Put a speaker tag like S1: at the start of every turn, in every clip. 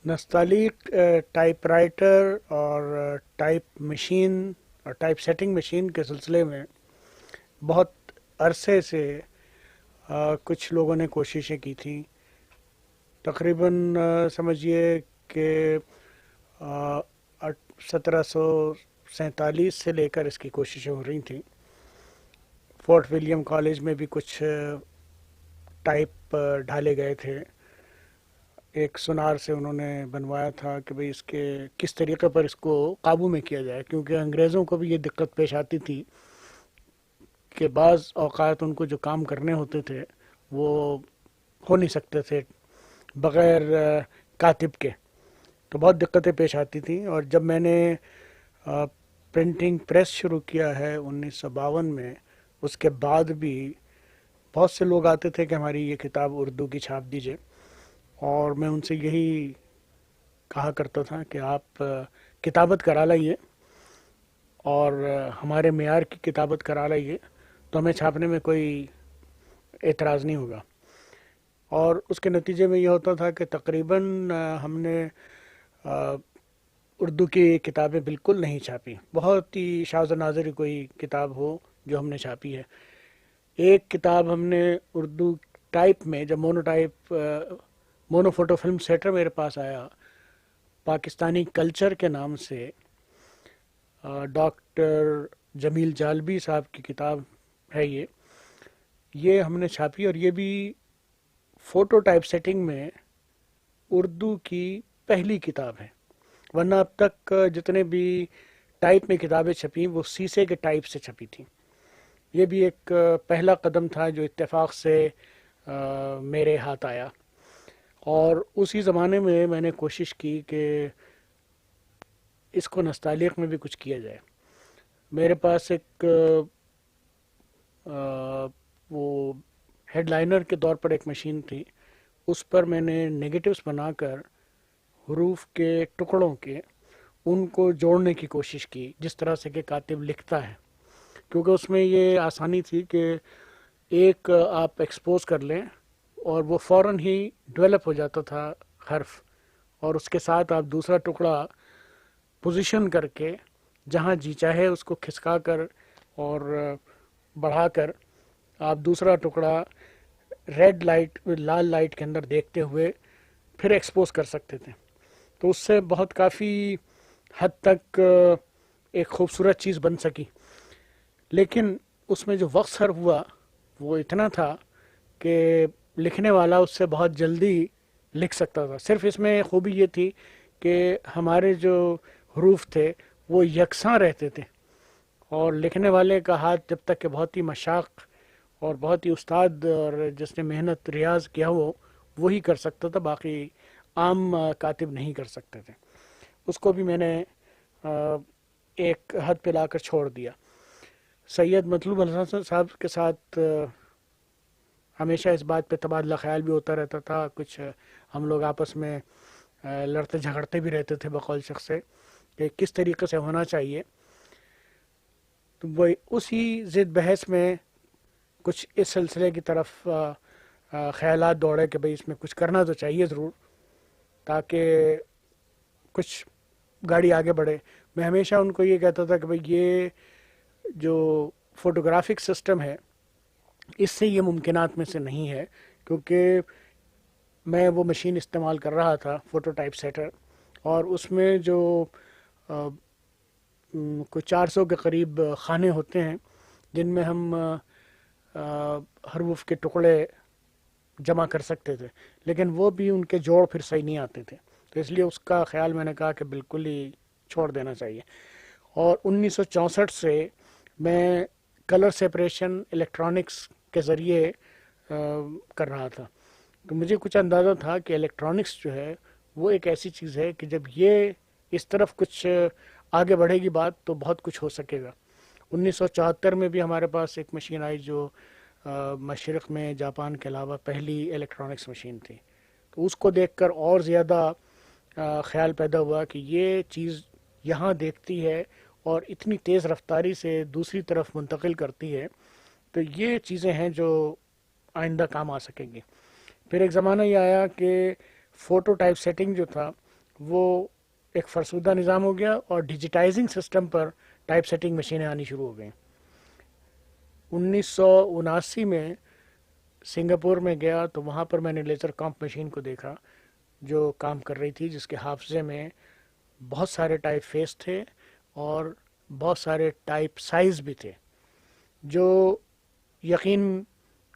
S1: نستعلیق type writer اور type machine اور ٹائپ سیٹنگ مشین کے سلسلے میں بہت عرصے سے کچھ لوگوں نے کوششیں کی تھیں. تقریباً سمجھیے کہ 1747 سے لے کر اس کی کوششیں ہو رہی تھیں. فورٹ ولیم کالج میں بھی کچھ ٹائپ ڈھالے گئے تھے. ایک سونار سے انہوں نے بنوایا تھا کہ بھئی اس کے کس طریقے پر اس کو قابو میں کیا جائے، کیونکہ انگریزوں کو بھی یہ دقت پیش آتی تھی کہ بعض اوقات ان کو جو کام کرنے ہوتے تھے وہ ہو نہیں سکتے تھے بغیر کاتب کے. تو بہت دقتیں پیش آتی تھیں، اور جب میں نے پرنٹنگ پریس شروع کیا ہے 1952 میں، اس کے بعد بھی بہت سے لوگ آتے تھے کہ ہماری یہ کتاب اردو کی چھاپ دیجئے، اور میں ان سے یہی کہا کرتا تھا کہ آپ کتابت کرا لائیے اور ہمارے معیار کی کتابت کرا لائیے تو ہمیں چھاپنے میں کوئی اعتراض نہیں ہوگا. اور اس کے نتیجے میں یہ ہوتا تھا کہ تقریباً ہم نے اردو کی کتابیں بالکل نہیں چھاپی. بہت ہی شاذ و نادر کوئی کتاب ہو جو ہم نے چھاپی ہے. ایک کتاب ہم نے اردو ٹائپ میں، جب مونو فوٹو فلم سیٹر میرے پاس آیا، پاکستانی کلچر کے نام سے ڈاکٹر جمیل جالبی صاحب کی کتاب ہے یہ ہم نے چھاپی، اور یہ بھی فوٹو ٹائپ سیٹنگ میں اردو کی پہلی کتاب ہے. ورنہ اب تک جتنے بھی ٹائپ میں کتابیں چھپیں وہ سیسے کے ٹائپ سے چھپی تھیں. یہ بھی ایک پہلا قدم تھا جو اتفاق سے میرے ہاتھ آیا. اور اسی زمانے میں نے کوشش کی کہ اس کو نستعلیق میں بھی کچھ کیا جائے. میرے پاس ایک وہ ہیڈ لائنر کے طور پر ایک مشین تھی. اس پر میں نے نگیٹوز بنا کر حروف کے ٹکڑوں کے ان کو جوڑنے کی کوشش کی، جس طرح سے کہ کاتب لکھتا ہے. کیونکہ اس میں یہ آسانی تھی کہ ایک آپ ایکسپوز کر لیں اور وہ فوراً ہی ڈیولپ ہو جاتا تھا حرف، اور اس کے ساتھ آپ دوسرا ٹکڑا پوزیشن کر کے جہاں جی چاہے اس کو کھسکا کر اور بڑھا کر آپ دوسرا ٹکڑا ریڈ لائٹ لال لائٹ کے اندر دیکھتے ہوئے پھر ایکسپوز کر سکتے تھے. تو اس سے بہت کافی حد تک ایک خوبصورت چیز بن سکی. لیکن اس میں جو وقت صرف ہوا وہ اتنا تھا کہ لکھنے والا اس سے بہت جلدی لکھ سکتا تھا. صرف اس میں خوبی یہ تھی کہ ہمارے جو حروف تھے وہ یکساں رہتے تھے، اور لکھنے والے کا ہاتھ جب تک کہ بہت ہی مشاق اور بہت ہی استاد اور جس نے محنت ریاض کیا ہو وہی کر سکتا تھا، باقی عام کاتب نہیں کر سکتے تھے. اس کو بھی میں نے ایک حد پہ لا کر چھوڑ دیا. سید مطلوب الحسن صاحب کے ساتھ ہمیشہ اس بات پہ تبادلہ خیال بھی ہوتا رہتا تھا. کچھ ہم لوگ آپس میں لڑتے جھگڑتے بھی رہتے تھے بقول شخص سے کہ کس طریقے سے ہونا چاہیے. تو وہ اسی ضد بحث میں کچھ اس سلسلے کی طرف خیالات دوڑے کہ بھئی اس میں کچھ کرنا تو چاہیے ضرور تاکہ کچھ گاڑی آگے بڑھے. میں ہمیشہ ان کو یہ کہتا تھا کہ بھئی یہ جو فوٹوگرافک سسٹم ہے اس سے یہ ممکنات میں سے نہیں ہے، کیونکہ میں وہ مشین استعمال کر رہا تھا فوٹو ٹائپ سیٹر، اور اس میں جو کوئی 400 کے قریب خانے ہوتے ہیں جن میں ہم حروف کے ٹکڑے جمع کر سکتے تھے، لیکن وہ بھی ان کے جوڑ پھر صحیح نہیں آتے تھے. تو اس لیے اس کا خیال میں نے کہا کہ بالکل ہی چھوڑ دینا چاہیے. اور 1964 سے میں کلر سیپریشن الیکٹرانکس کے ذریعے کر رہا تھا. تو مجھے کچھ اندازہ تھا کہ الیکٹرانکس جو ہے وہ ایک ایسی چیز ہے کہ جب یہ اس طرف کچھ آگے بڑھے گی بات تو بہت کچھ ہو سکے گا. 1974 میں بھی ہمارے پاس ایک مشین آئی جو مشرق میں جاپان کے علاوہ پہلی الیکٹرانکس مشین تھی. تو اس کو دیکھ کر اور زیادہ خیال پیدا ہوا کہ یہ چیز یہاں دیکھتی ہے اور اتنی تیز رفتاری سے دوسری طرف منتقل کرتی ہے، تو یہ چیزیں ہیں جو آئندہ کام آ سکیں گی. پھر ایک زمانہ یہ آیا کہ فوٹو ٹائپ سیٹنگ جو تھا وہ ایک فرسودہ نظام ہو گیا اور ڈیجیٹائزنگ سسٹم پر ٹائپ سیٹنگ مشینیں آنی شروع ہو گئیں. 1979 میں سنگاپور میں گیا تو وہاں پر میں نے لیزر کامپ مشین کو دیکھا جو کام کر رہی تھی، جس کے حافظے میں بہت سارے ٹائپ فیس تھے اور بہت سارے ٹائپ سائز بھی تھے، جو یقین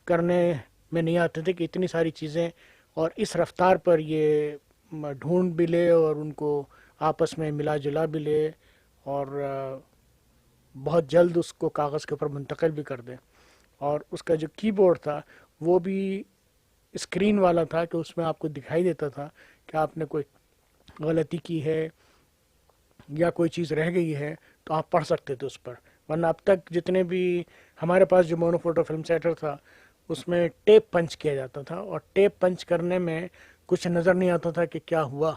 S1: کرنے میں نہیں آتے تھے کہ اتنی ساری چیزیں اور اس رفتار پر یہ ڈھونڈ بھی لے اور ان کو آپس میں ملا جلا بھی لے اور بہت جلد اس کو کاغذ کے اوپر منتقل بھی کر دیں. اور اس کا جو کی بورڈ تھا وہ بھی اسکرین والا تھا کہ اس میں آپ کو دکھائی دیتا تھا کہ آپ نے کوئی غلطی کی ہے یا کوئی چیز رہ گئی ہے تو آپ پڑھ سکتے تھے اس پر. ورنہ اب تک جتنے بھی ہمارے پاس جو مونو فوٹو فلم سیٹر تھا اس میں ٹیپ پنچ کیا جاتا تھا، اور ٹیپ پنچ کرنے میں کچھ نظر نہیں آتا تھا کہ کیا ہوا،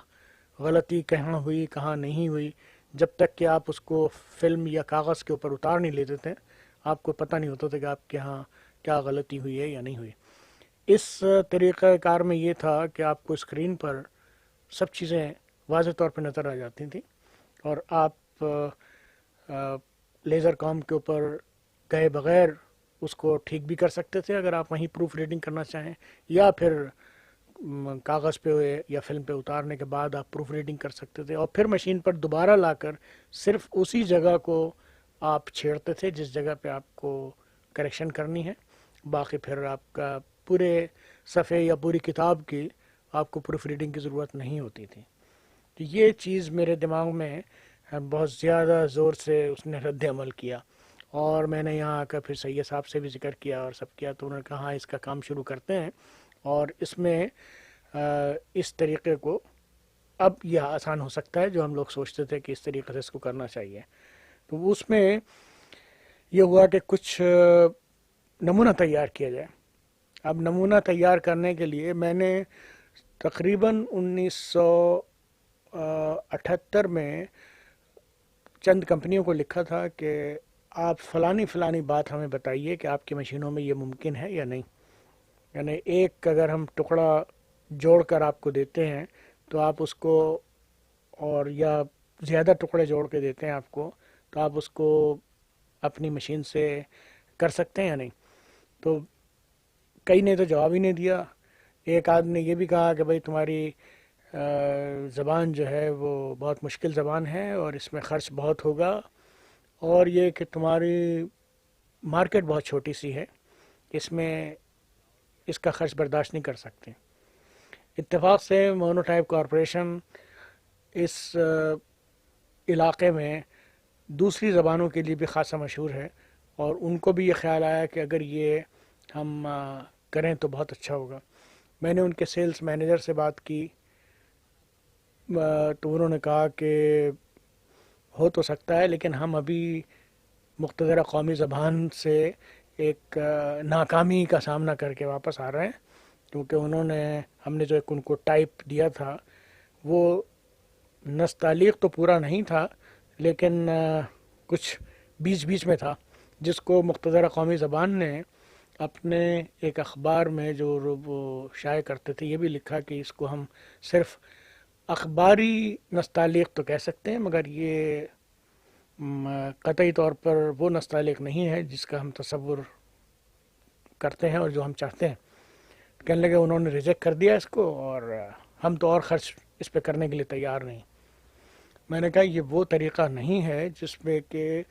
S1: غلطی کہاں ہوئی کہاں نہیں ہوئی. جب تک کہ آپ اس کو فلم یا کاغذ کے اوپر اتار نہیں لیتے تھے آپ کو پتہ نہیں ہوتا تھا کہ آپ کے ہاں کیا غلطی ہوئی ہے یا نہیں ہوئی. اس طریقہ کار میں یہ تھا کہ آپ کو اسکرین پر سب چیزیں واضح طور پہ نظر آ جاتی تھیں اور آپ لیزر کام کے اوپر گئے بغیر اس کو ٹھیک بھی کر سکتے تھے اگر آپ وہیں پروف ریڈنگ کرنا چاہیں، یا پھر کاغذ پہ یا فلم پہ اتارنے کے بعد آپ پروف ریڈنگ کر سکتے تھے اور پھر مشین پر دوبارہ لا کر صرف اسی جگہ کو آپ چھیڑتے تھے جس جگہ پہ آپ کو کریکشن کرنی ہے. باقی پھر آپ کا پورے صفحے یا پوری کتاب کی آپ کو پروف ریڈنگ کی ضرورت نہیں ہوتی تھی. تو یہ چیز میرے دماغ میں بہت زیادہ زور سے اس نے رد عمل کیا، اور میں نے یہاں آ کر پھر سید صاحب سے بھی ذکر کیا اور سب کیا، تو انہوں نے کہا ہاں اس کا کام شروع کرتے ہیں اور اس میں اس طریقے کو اب یہ آسان ہو سکتا ہے جو ہم لوگ سوچتے تھے کہ اس طریقے سے اس کو کرنا چاہیے. تو اس میں یہ ہوا کہ کچھ نمونہ تیار کیا جائے. اب نمونہ تیار کرنے کے لیے میں نے تقریباً 1978 میں چند کمپنیوں کو لکھا تھا کہ آپ فلانی بات ہمیں بتائیے کہ آپ کی مشینوں میں یہ ممکن ہے یا نہیں. یعنی ایک اگر ہم ٹکڑا جوڑ کر آپ کو دیتے ہیں تو آپ اس کو، اور یا زیادہ ٹکڑے جوڑ کے دیتے ہیں آپ کو تو آپ اس کو اپنی مشین سے کر سکتے ہیں یا نہیں. تو کئی نے تو جواب ہی نہیں دیا. ایک آدمی نے یہ بھی کہا کہ بھائی تمہاری زبان جو ہے وہ بہت مشکل زبان ہے اور اس میں خرچ بہت ہوگا، اور یہ کہ تمہاری مارکیٹ بہت چھوٹی سی ہے، اس میں اس کا خرچ برداشت نہیں کر سکتے. اتفاق سے مونوٹائپ کارپوریشن اس علاقے میں دوسری زبانوں کے لیے بھی خاصا مشہور ہے، اور ان کو بھی یہ خیال آیا کہ اگر یہ ہم کریں تو بہت اچھا ہوگا. میں نے ان کے سیلز مینیجر سے بات کی تو انہوں نے کہا کہ ہو تو سکتا ہے لیکن ہم ابھی مقتدرہ قومی زبان سے ایک ناکامی کا سامنا کر کے واپس آ رہے ہیں، کیونکہ انہوں نے ہم نے جو ایک ان کو ٹائپ دیا تھا وہ نستعلیق تو پورا نہیں تھا لیکن کچھ بیچ میں تھا، جس کو مقتدرہ قومی زبان نے اپنے ایک اخبار میں جو وہ شائع کرتے تھے یہ بھی لکھا کہ اس کو ہم صرف اخباری نستعلیق تو کہہ سکتے ہیں، مگر یہ قطعی طور پر وہ نستعلیق نہیں ہے جس کا ہم تصور کرتے ہیں اور جو ہم چاہتے ہیں. کہنے لگے انہوں نے ریجیکٹ کر دیا اس کو اور ہم تو اور خرچ اس پہ کرنے کے لیے تیار نہیں. میں نے کہا یہ وہ طریقہ نہیں ہے جس میں کہ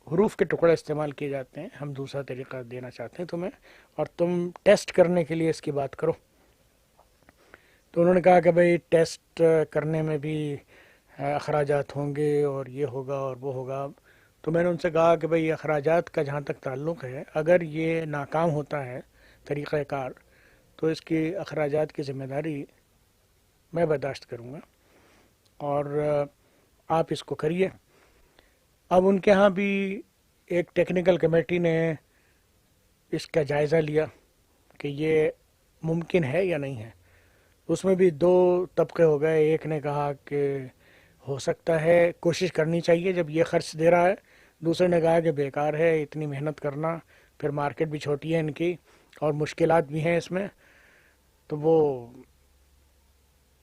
S1: حروف کے ٹکڑے استعمال کیے جاتے ہیں، ہم دوسرا طریقہ دینا چاہتے ہیں تمہیں، اور تم ٹیسٹ کرنے کے لیے اس کی بات کرو. تو انہوں نے کہا کہ بھئی ٹیسٹ کرنے میں بھی اخراجات ہوں گے اور یہ ہوگا اور وہ ہوگا. تو میں نے ان سے کہا کہ بھئی اخراجات کا جہاں تک تعلق ہے اگر یہ ناکام ہوتا ہے طریقہ کار تو اس کی اخراجات کی ذمہ داری میں برداشت کروں گا اور آپ اس کو کریے. اب ان کے ہاں بھی ایک ٹیکنیکل کمیٹی نے اس کا جائزہ لیا کہ یہ ممکن ہے یا نہیں ہے. اس میں بھی دو طبقے ہو گئے. ایک نے کہا کہ ہو سکتا ہے، کوشش کرنی چاہیے جب یہ خرچ دے رہا ہے. دوسرے نے کہا کہ بیکار ہے اتنی محنت کرنا، پھر مارکیٹ بھی چھوٹی ہے ان کی اور مشکلات بھی ہیں اس میں. تو وہ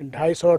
S1: 250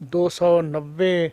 S1: 290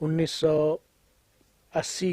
S1: 1980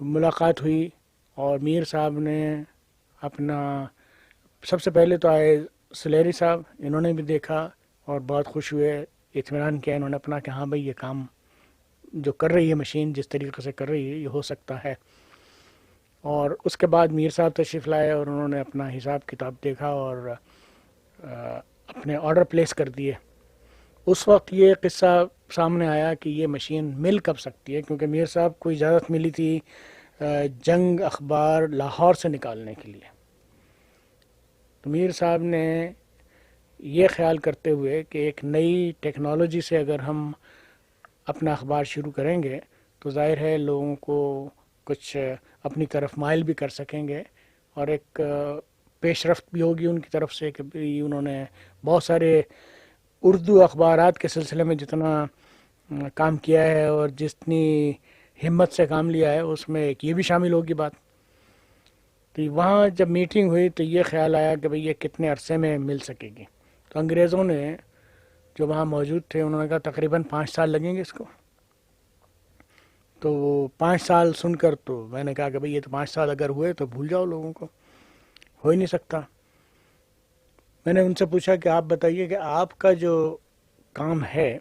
S1: تو ملاقات ہوئی اور میر صاحب نے اپنا، سب سے پہلے تو آئے سلیری صاحب، انہوں نے بھی دیکھا اور بہت خوش ہوئے، اطمینان کیا انہوں نے اپنا کہ ہاں بھائی یہ کام جو کر رہی ہے مشین جس طریقے سے کر رہی ہے یہ ہو سکتا ہے۔ اور اس کے بعد میر صاحب تشریف لائے اور انہوں نے اپنا حساب کتاب دیکھا اور اپنے آرڈر پلیس کر دیے۔ اس وقت یہ قصہ سامنے آیا کہ یہ مشین مل کب سکتی ہے، کیونکہ میر صاحب کو اجازت ملی تھی جنگ اخبار لاہور سے نکالنے کے لیے۔ تو میر صاحب نے یہ خیال کرتے ہوئے کہ ایک نئی ٹیکنالوجی سے اگر ہم اپنا اخبار شروع کریں گے تو ظاہر ہے لوگوں کو کچھ اپنی طرف مائل بھی کر سکیں گے، اور ایک پیش رفت بھی ہوگی ان کی طرف سے کہ انہوں نے بہت سارے اردو اخبارات کے سلسلے میں جتنا کام کیا ہے اور جتنی ہمت سے کام لیا ہے اس میں ایک یہ بھی شامل ہوگی بات۔ تو وہاں جب میٹنگ ہوئی تو یہ خیال آیا کہ بھئی یہ کتنے عرصے میں مل سکے گی۔ تو انگریزوں نے جو وہاں موجود تھے انہوں نے کہا تقریباً 5 سال لگیں گے اس کو۔ تو 5 سال سن کر تو میں نے کہا کہ بھئی یہ تو 5 سال اگر ہوئے تو بھول جاؤ، لوگوں کو ہو ہی نہیں سکتا۔ میں نے ان سے پوچھا کہ آپ بتائیے کہ آپ کا جو کام ہے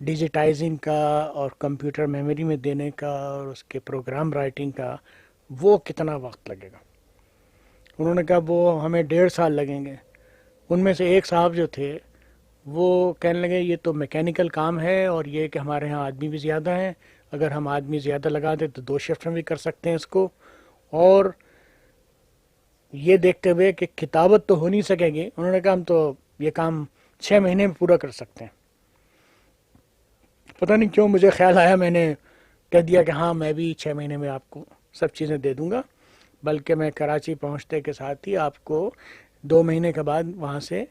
S1: ڈیجیٹائزنگ کا اور کمپیوٹر میموری میں دینے کا اور اس کے پروگرام رائٹنگ کا، وہ کتنا وقت لگے گا؟ انہوں نے کہا وہ ہمیں 1.5 سال لگیں گے۔ ان میں سے ایک صاحب جو تھے وہ کہنے لگے یہ تو میکینیکل کام ہے اور یہ کہ ہمارے ہاں آدمی بھی زیادہ ہیں، اگر ہم آدمی زیادہ لگا دیں تو 2 شفٹ میں بھی کر سکتے ہیں اس کو، اور یہ دیکھتے ہوئے کہ کتابت تو ہو نہیں سکے گی، انہوں نے کہا ہم تو یہ کام 6 مہینے میں پورا کر سکتے ہیں۔ پتہ نہیں کیوں مجھے خیال آیا، میں نے کہہ دیا کہ ہاں میں بھی 6 مہینے میں آپ کو سب چیزیں دے دوں گا، بلکہ میں کراچی پہنچتے کے ساتھ ہی آپ کو 2 مہینے کے بعد وہاں سے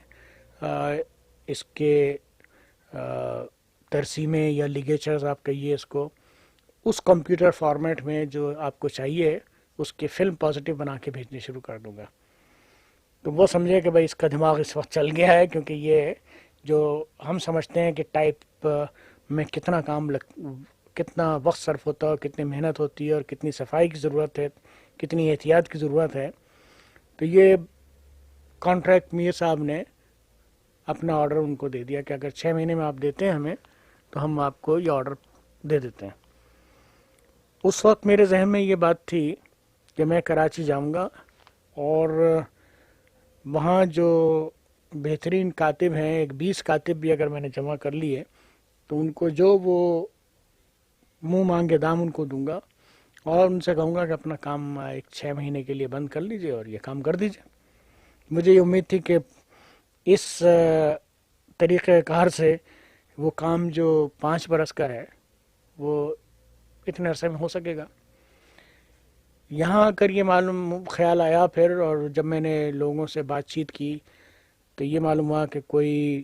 S1: اس کے ترسیمیں یا لیگیچرز آپ کہیے اس کو، اس کمپیوٹر فارمیٹ میں جو آپ کو چاہیے اس کے فلم پازیٹیو بنا کے بھیجنے شروع کر دوں گا۔ تو وہ سمجھے کہ بھائی اس کا دماغ اس وقت چل گیا ہے، کیونکہ یہ جو ہم سمجھتے ہیں کہ ٹائپ میں کتنا کتنا وقت صرف ہوتا ہے اور کتنی محنت ہوتی ہے اور کتنی صفائی کی ضرورت ہے، کتنی احتیاط کی ضرورت ہے، تو یہ کانٹریکٹ میر صاحب نے اپنا آرڈر ان کو دے دیا کہ اگر 6 مہینے میں آپ دیتے ہیں ہمیں تو ہم آپ کو یہ آرڈر دے دیتے ہیں۔ اس وقت میرے ذہن میں یہ بات تھی کہ میں کراچی جاؤں گا اور وہاں جو بہترین کاتب ہیں، ایک 20 کاتب بھی اگر میں نے جمع کر لیے تو ان کو جو وہ منہ مانگے دام ان کو دوں گا اور ان سے کہوں گا کہ اپنا کام ایک 6 مہینے کے لیے بند کر لیجئے اور یہ کام کر دیجئے۔ مجھے یہ امید تھی کہ اس طریقہ کار سے وہ کام جو 5 برس کا ہے وہ اتنے عرصے میں ہو سکے گا۔ یہاں آ کر یہ معلوم خیال آیا پھر، اور جب میں نے لوگوں سے بات چیت کی تو یہ معلوم ہوا کہ کوئی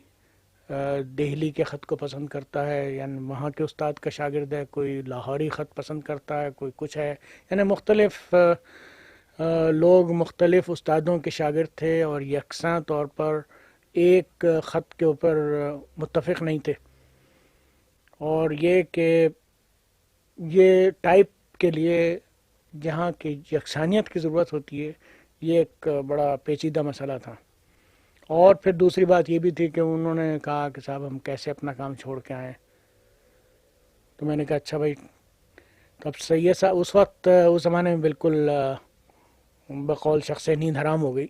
S1: دہلی کے خط کو پسند کرتا ہے، یعنی وہاں کے استاد کا شاگرد ہے، کوئی لاہوری خط پسند کرتا ہے، کوئی کچھ ہے، یعنی مختلف لوگ مختلف استادوں کے شاگرد تھے اور یکساں طور پر ایک خط کے اوپر متفق نہیں تھے۔ اور یہ کہ یہ ٹائپ کے لیے جہاں کی یکسانیت کی ضرورت ہوتی ہے یہ ایک بڑا پیچیدہ مسئلہ تھا۔ اور پھر دوسری بات یہ بھی تھی کہ انہوں نے کہا کہ صاحب ہم کیسے اپنا کام چھوڑ کے آئیں، تو میں نے کہا اچھا بھائی، تو اب سید صاحب اس وقت اس زمانے میں بالکل بقول شخص نیند حرام ہو گئی،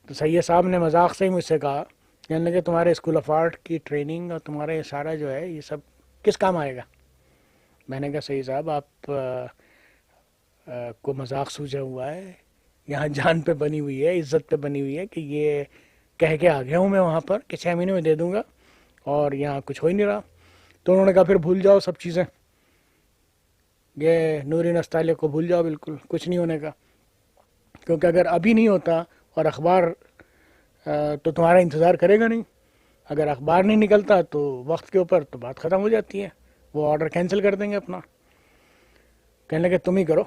S1: تو سید صاحب نے مذاق سے ہی مجھ سے کہا، کہنے لگے تمہارے اسکول آف آرٹ کی ٹریننگ اور تمہارا یہ سارا جو ہے یہ سب کس کام آئے گا؟ میں نے کہا سید صاحب آپ کو مذاق سوجا ہوا ہے، یہاں جان پہ بنی ہوئی ہے، عزت پہ بنی ہوئی ہے کہ یہ کہہ کے آ گیا ہوں میں وہاں پر کہ 6 مہینے میں دے دوں گا اور یہاں کچھ ہو ہی نہیں رہا۔ تو انہوں نے کہا پھر بھول جاؤ سب چیزیں، یہ نوری نستعلیق کو بھول جاؤ، بالکل کچھ نہیں ہونے کا، کیونکہ اگر ابھی نہیں ہوتا اور اخبار تو تمہارا انتظار کرے گا نہیں، اگر اخبار نہیں نکلتا تو وقت کے اوپر تو بات ختم ہو جاتی ہے، وہ آرڈر کینسل کر دیں گے اپنا۔ کہنے لگے تم ہی کرو۔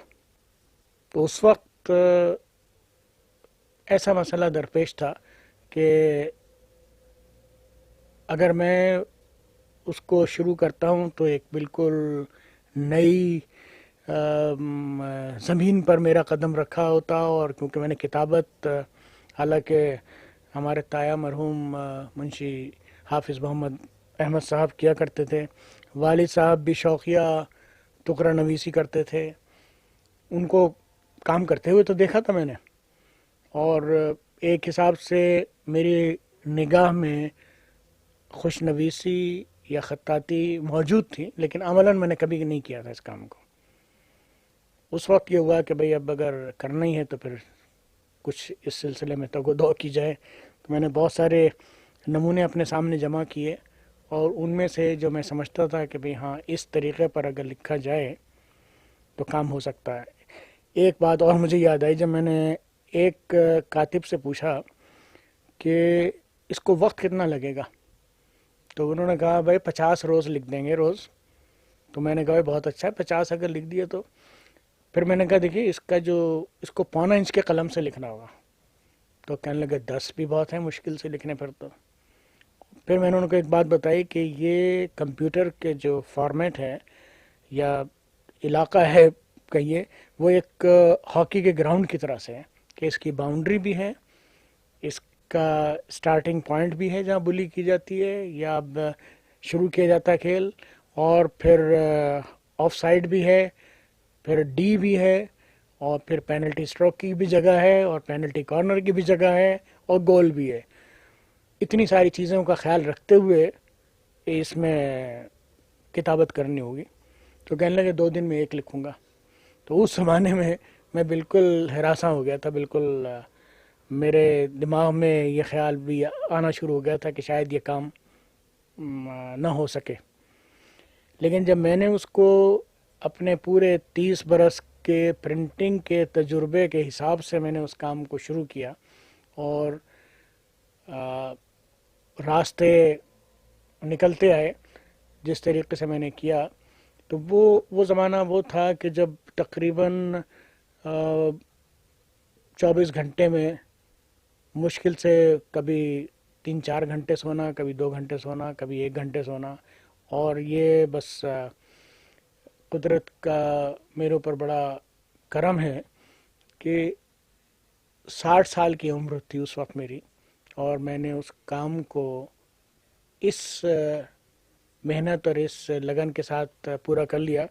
S1: تو اس وقت ایسا مسئلہ درپیش تھا کہ اگر میں اس کو شروع کرتا ہوں تو ایک بالکل نئی زمین پر میرا قدم رکھا ہوتا، اور کیونکہ میں نے کتابت حالانکہ ہمارے تایا مرحوم منشی حافظ محمد احمد صاحب کیا کرتے تھے، والد صاحب بھی شوقیہ ٹکڑا نویسی کرتے تھے، ان کو کام کرتے ہوئے تو دیکھا تھا میں نے، اور ایک حساب سے میری نگاہ میں خوش نویسی یا خطاطی موجود تھی، لیکن عملاً میں نے کبھی نہیں کیا تھا اس کام کو۔ اس وقت یہ ہوا کہ بھئی اب اگر کرنا ہی ہے تو پھر کچھ اس سلسلے میں تگ و دو کی جائے، تو میں نے بہت سارے نمونے اپنے سامنے جمع کیے، اور ان میں سے جو میں سمجھتا تھا کہ بھئی ہاں اس طریقے پر اگر لکھا جائے تو کام ہو سکتا ہے۔ ایک بات اور مجھے یاد آئی، جب میں نے ایک کاتب سے پوچھا کہ اس کو وقت کتنا لگے گا، تو انہوں نے کہا بھائی 50 روز لکھ دیں گے روز۔ تو میں نے کہا بھائی بہت اچھا ہے، 50 اگر لکھ دیے تو۔ پھر میں نے کہا دیکھیے اس کو 1.25 انچ کے قلم سے لکھنا ہوگا، تو کہنے لگے 10 بھی بہت ہے مشکل سے لکھنے پر تو۔ پھر میں نے ان کو ایک بات بتائی کہ یہ کمپیوٹر کے جو فارمیٹ ہے یا علاقہ ہے کہیے، وہ ایک ہاکی کے گراؤنڈ کی طرح سے ہے کہ اس کی باؤنڈری بھی ہے، اس کا سٹارٹنگ پوائنٹ بھی ہے جہاں بلی کی جاتی ہے یا اب شروع کیا جاتا ہے کھیل، اور پھر آف سائڈ بھی ہے، پھر ڈی بھی ہے، اور پھر پینلٹی سٹروک کی بھی جگہ ہے، اور پینلٹی کارنر کی بھی جگہ ہے، اور گول بھی ہے۔ اتنی ساری چیزوں کا خیال رکھتے ہوئے اس میں کتابت کرنی ہوگی۔ تو کہنے لگے 2 دن میں ایک لکھوں گا۔ تو اس زمانے میں میں بالکل ہراساں ہو گیا تھا، بالکل میرے دماغ میں یہ خیال بھی آنا شروع ہو گیا تھا کہ شاید یہ کام نہ ہو سکے۔ لیکن جب میں نے اس کو اپنے پورے 30 برس کے پرنٹنگ کے تجربے کے حساب سے میں نے اس کام کو شروع کیا، اور راستے نکلتے آئے جس طریقے سے میں نے کیا، تو وہ زمانہ وہ تھا کہ جب تقریباً 24 گھنٹے میں مشکل سے کبھی 3-4 گھنٹے سونا، کبھی 2 گھنٹے سونا، کبھی 1 گھنٹے سونا، اور یہ بس قدرت کا میرے اوپر بڑا کرم ہے کہ 60 سال کی عمر تھی اس وقت میری، اور میں نے اس کام کو اس محنت اور اس لگن کے ساتھ پورا کر لیا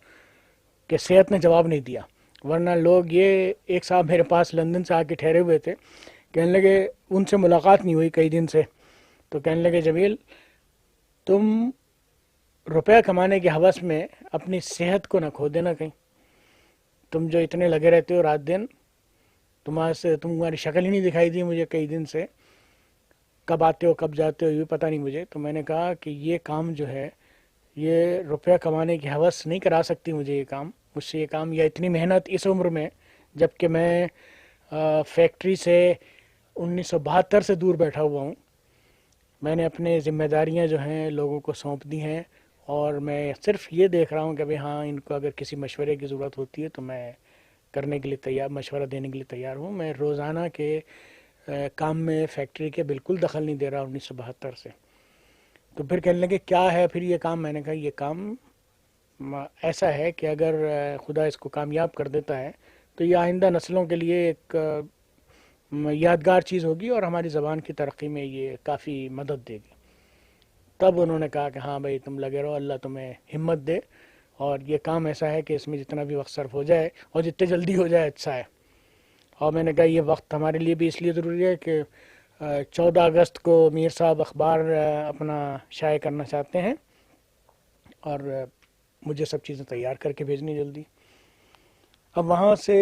S1: کہ صحت نے جواب نہیں دیا۔ ورنہ لوگ، یہ ایک صاحب میرے پاس لندن سے آ کے ٹھہرے ہوئے تھے، کہنے لگے ان سے ملاقات نہیں ہوئی کئی دن سے، تو کہنے لگے جمیل تم روپیہ کمانے کے ہوس میں اپنی صحت کو نہ کھو دینا کہیں، تم جو اتنے لگے رہتے ہو رات دن، تمہاری شکل ہی نہیں دکھائی دی مجھے کئی دن سے، کب آتے ہو کب جاتے ہو یہ بھی پتہ نہیں مجھے۔ تو میں نے کہا کہ یہ کام جو ہے یہ روپیہ کمانے کی ہوس نہیں کرا سکتی مجھے یہ کام، مجھ سے یہ کام یا اتنی محنت اس عمر میں، جب کہ میں فیکٹری سے 1972 سے دور بیٹھا ہوا ہوں۔ میں نے اپنے ذمہ داریاں جو ہیں لوگوں کو سونپ دی ہیں، اور میں صرف یہ دیکھ رہا ہوں کہ ہاں ان کو اگر کسی مشورے کی ضرورت ہوتی ہے تو میں کرنے کے لیے تیار، مشورہ دینے کے لیے تیار ہوں۔ میں روزانہ کے کام میں فیکٹری کے بالکل دخل نہیں دے رہا 1972 سے۔ تو پھر کہنے لگے کیا ہے پھر یہ کام؟ میں نے کہا یہ کام ایسا ہے کہ اگر خدا اس کو کامیاب کر دیتا ہے تو یہ آئندہ نسلوں کے لیے ایک یادگار چیز ہوگی، اور ہماری زبان کی ترقی میں یہ کافی مدد دے گی۔ تب انہوں نے کہا کہ ہاں بھائی تم لگے رہو، اللہ تمہیں ہمت دے، اور یہ کام ایسا ہے کہ اس میں جتنا بھی وقت صرف ہو جائے اور جتنے جلدی ہو جائے اچھا ہے۔ اور میں نے کہا یہ وقت ہمارے لیے بھی اس لیے ضروری ہے کہ 14 اگست کو میر صاحب اخبار اپنا شائع کرنا چاہتے ہیں، اور مجھے سب چیزیں تیار کر کے بھیجنی جلدی۔ اب وہاں سے،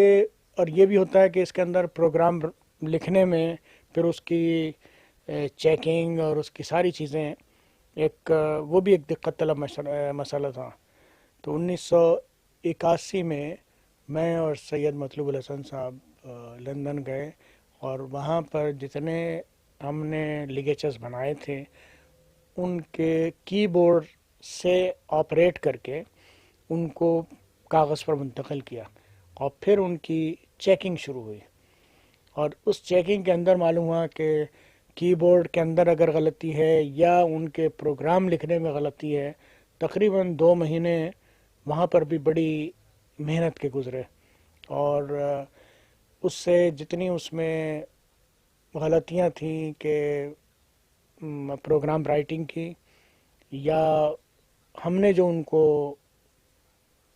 S1: اور یہ بھی ہوتا ہے کہ اس کے اندر پروگرام لکھنے میں پھر اس کی چیکنگ اور اس کی ساری چیزیں ایک وہ بھی ایک دقت طلب مسئلہ تھا۔ تو 1981 میں اور سید مطلوب الحسن صاحب لندن گئے، اور وہاں پر جتنے ہم نے لیگیچرز بنائے تھے ان کے کی بورڈ سے آپریٹ کر کے ان کو کاغذ پر منتقل کیا، اور پھر ان کی چیکنگ شروع ہوئی، اور اس چیکنگ کے اندر معلوم ہوا کہ کی بورڈ کے اندر اگر غلطی ہے یا ان کے پروگرام لکھنے میں غلطی ہے، تقریباً 2 مہینے وہاں پر بھی بڑی محنت کے گزرے، اور اس سے جتنی اس میں غلطیاں تھیں کہ پروگرام رائٹنگ کی، یا ہم نے جو ان کو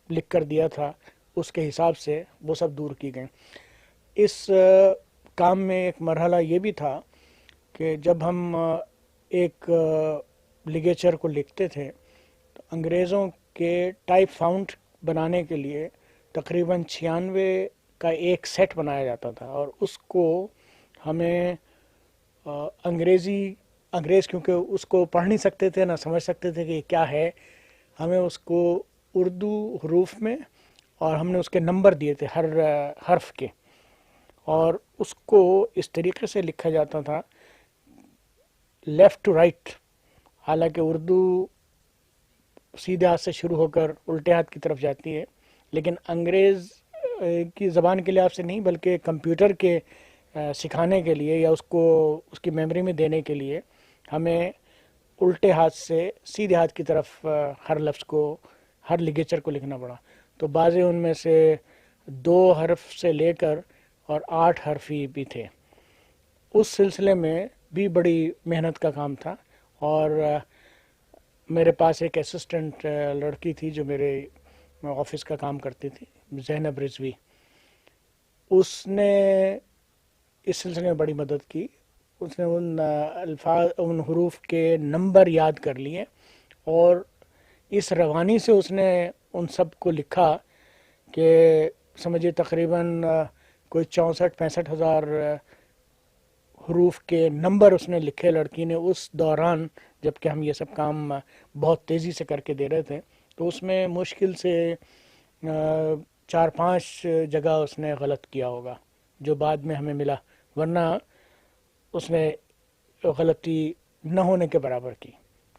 S1: لکھ کر دیا تھا اس کے حساب سے، وہ سب دور کی گئیں۔ اس کام میں ایک مرحلہ یہ بھی تھا کہ جب ہم ایک لگیچر کو لکھتے تھے تو انگریزوں کے ٹائپ فاؤنٹ بنانے کے لیے تقریباً 96 کا ایک سیٹ بنایا جاتا تھا، اور اس کو ہمیں انگریز کیونکہ اس کو پڑھ نہیں سکتے تھے نہ سمجھ سکتے تھے کہ یہ کیا ہے، ہمیں اس کو اردو حروف میں، اور ہم نے اس کے نمبر دیے تھے ہر حرف کے، اور اس کو اس طریقے سے لکھا جاتا تھا لیفٹ ٹو رائٹ، حالانکہ اردو سیدھے ہاتھ سے شروع ہو کر الٹے ہاتھ کی طرف جاتی ہے، لیکن انگریز کی زبان کے لحاظ سے نہیں بلکہ کمپیوٹر کے سکھانے کے لیے یا اس کو اس کی میموری میں دینے کے لیے ہمیں الٹے ہاتھ سے سیدھے ہاتھ کی طرف ہر لفظ کو، ہر لگیچر کو لکھنا پڑا۔ تو بعض ان میں سے 2 حرف سے لے کر اور 8 حرفی بھی تھے۔ اس سلسلے میں بھی بڑی محنت کا کام تھا، اور میرے پاس ایک اسسٹنٹ لڑکی تھی جو میرے آفس کا کام کرتی تھی، زینب رضوی، اس نے اس سلسلے میں بڑی مدد کی۔ اس نے ان الفاظ، ان حروف کے نمبر یاد کر لیے، اور اس روانی سے اس نے ان سب کو لکھا کہ سمجھے تقریباً کوئی 64-65 ہزار حروف کے نمبر اس نے لکھے لڑکی نے اس دوران، جب کہ ہم یہ سب کام بہت تیزی سے کر کے دے رہے تھے۔ تو اس میں مشکل سے 4-5 جگہ اس نے غلط کیا ہوگا جو بعد میں ہمیں ملا، ورنہ اس نے غلطی نہ ہونے کے برابر کی،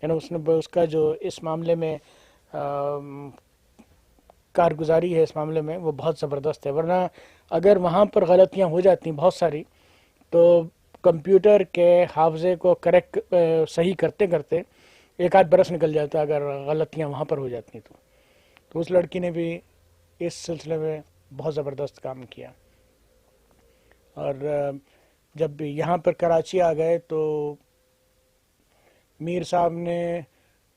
S1: یعنی اس کا جو اس معاملے میں کارگزاری ہے اس معاملے میں وہ بہت زبردست ہے، ورنہ اگر وہاں پر غلطیاں ہو جاتی بہت ساری تو کمپیوٹر کے حافظے کو کریکٹ صحیح کرتے کرتے 1 آدھ برس نکل جاتا اگر غلطیاں وہاں پر ہو جاتی تو اس لڑکی نے بھی اس سلسلے میں بہت زبردست کام کیا۔ اور جب یہاں پر کراچی آ گئے تو میر صاحب نے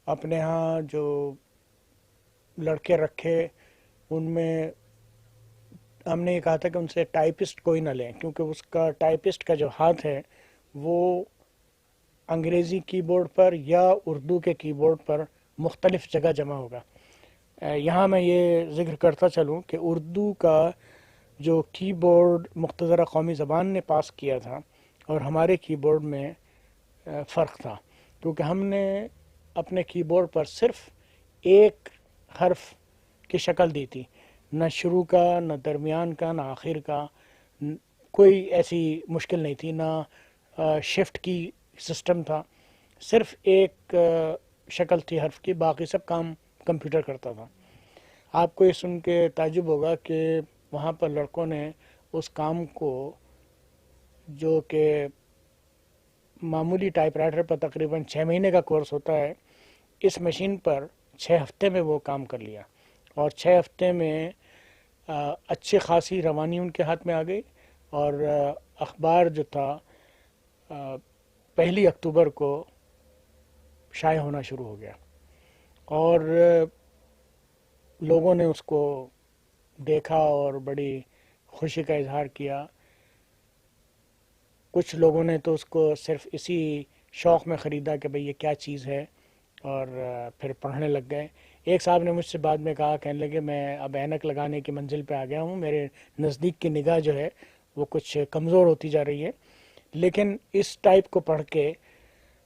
S1: اپنے ہاں جو لڑکے رکھے ان میں ہم نے یہ کہا تھا کہ ان سے ٹائپسٹ کوئی نہ لیں، کیونکہ اس کا ٹائپسٹ کا جو ہاتھ ہے وہ انگریزی کی بورڈ پر یا اردو کے کی بورڈ پر مختلف جگہ جمع ہوگا۔ یہاں میں یہ ذکر کرتا چلوں کہ اردو کا جو کی بورڈ مختصرہ قومی زبان نے پاس کیا تھا اور ہمارے کی بورڈ میں فرق تھا، کیونکہ ہم نے اپنے کی بورڈ پر صرف ایک حرف کی شکل دی تھی، نہ شروع کا، نہ درمیان کا، نہ آخر کا، کوئی ایسی مشکل نہیں تھی، نہ شفٹ کی سسٹم تھا، صرف ایک شکل تھی حرف کی، باقی سب کام کمپیوٹر کرتا تھا۔ آپ کو یہ سن کے تعجب ہوگا کہ وہاں پر لڑکوں نے اس کام کو، جو کہ معمولی ٹائپ رائٹر پر تقریباً 6 مہینے کا کورس ہوتا ہے، اس مشین پر 6 ہفتے میں وہ کام کر لیا، اور 6 ہفتے میں اچھی خاصی روانی ان کے ہاتھ میں آ گئی، اور اخبار جو تھا 1 اکتوبر کو شائع ہونا شروع ہو گیا، اور لوگوں نے اس کو دیکھا اور بڑی خوشی کا اظہار کیا۔ کچھ لوگوں نے تو اس کو صرف اسی شوق میں خریدا کہ بھئی یہ کیا چیز ہے، اور پھر پڑھنے لگ گئے۔ ایک صاحب نے مجھ سے بعد میں کہا، کہنے لگے میں اب اینک لگانے کی منزل پہ آ گیا ہوں، میرے نزدیک کی نگاہ جو ہے وہ کچھ کمزور ہوتی جا رہی ہے، لیکن اس ٹائپ کو پڑھ کے،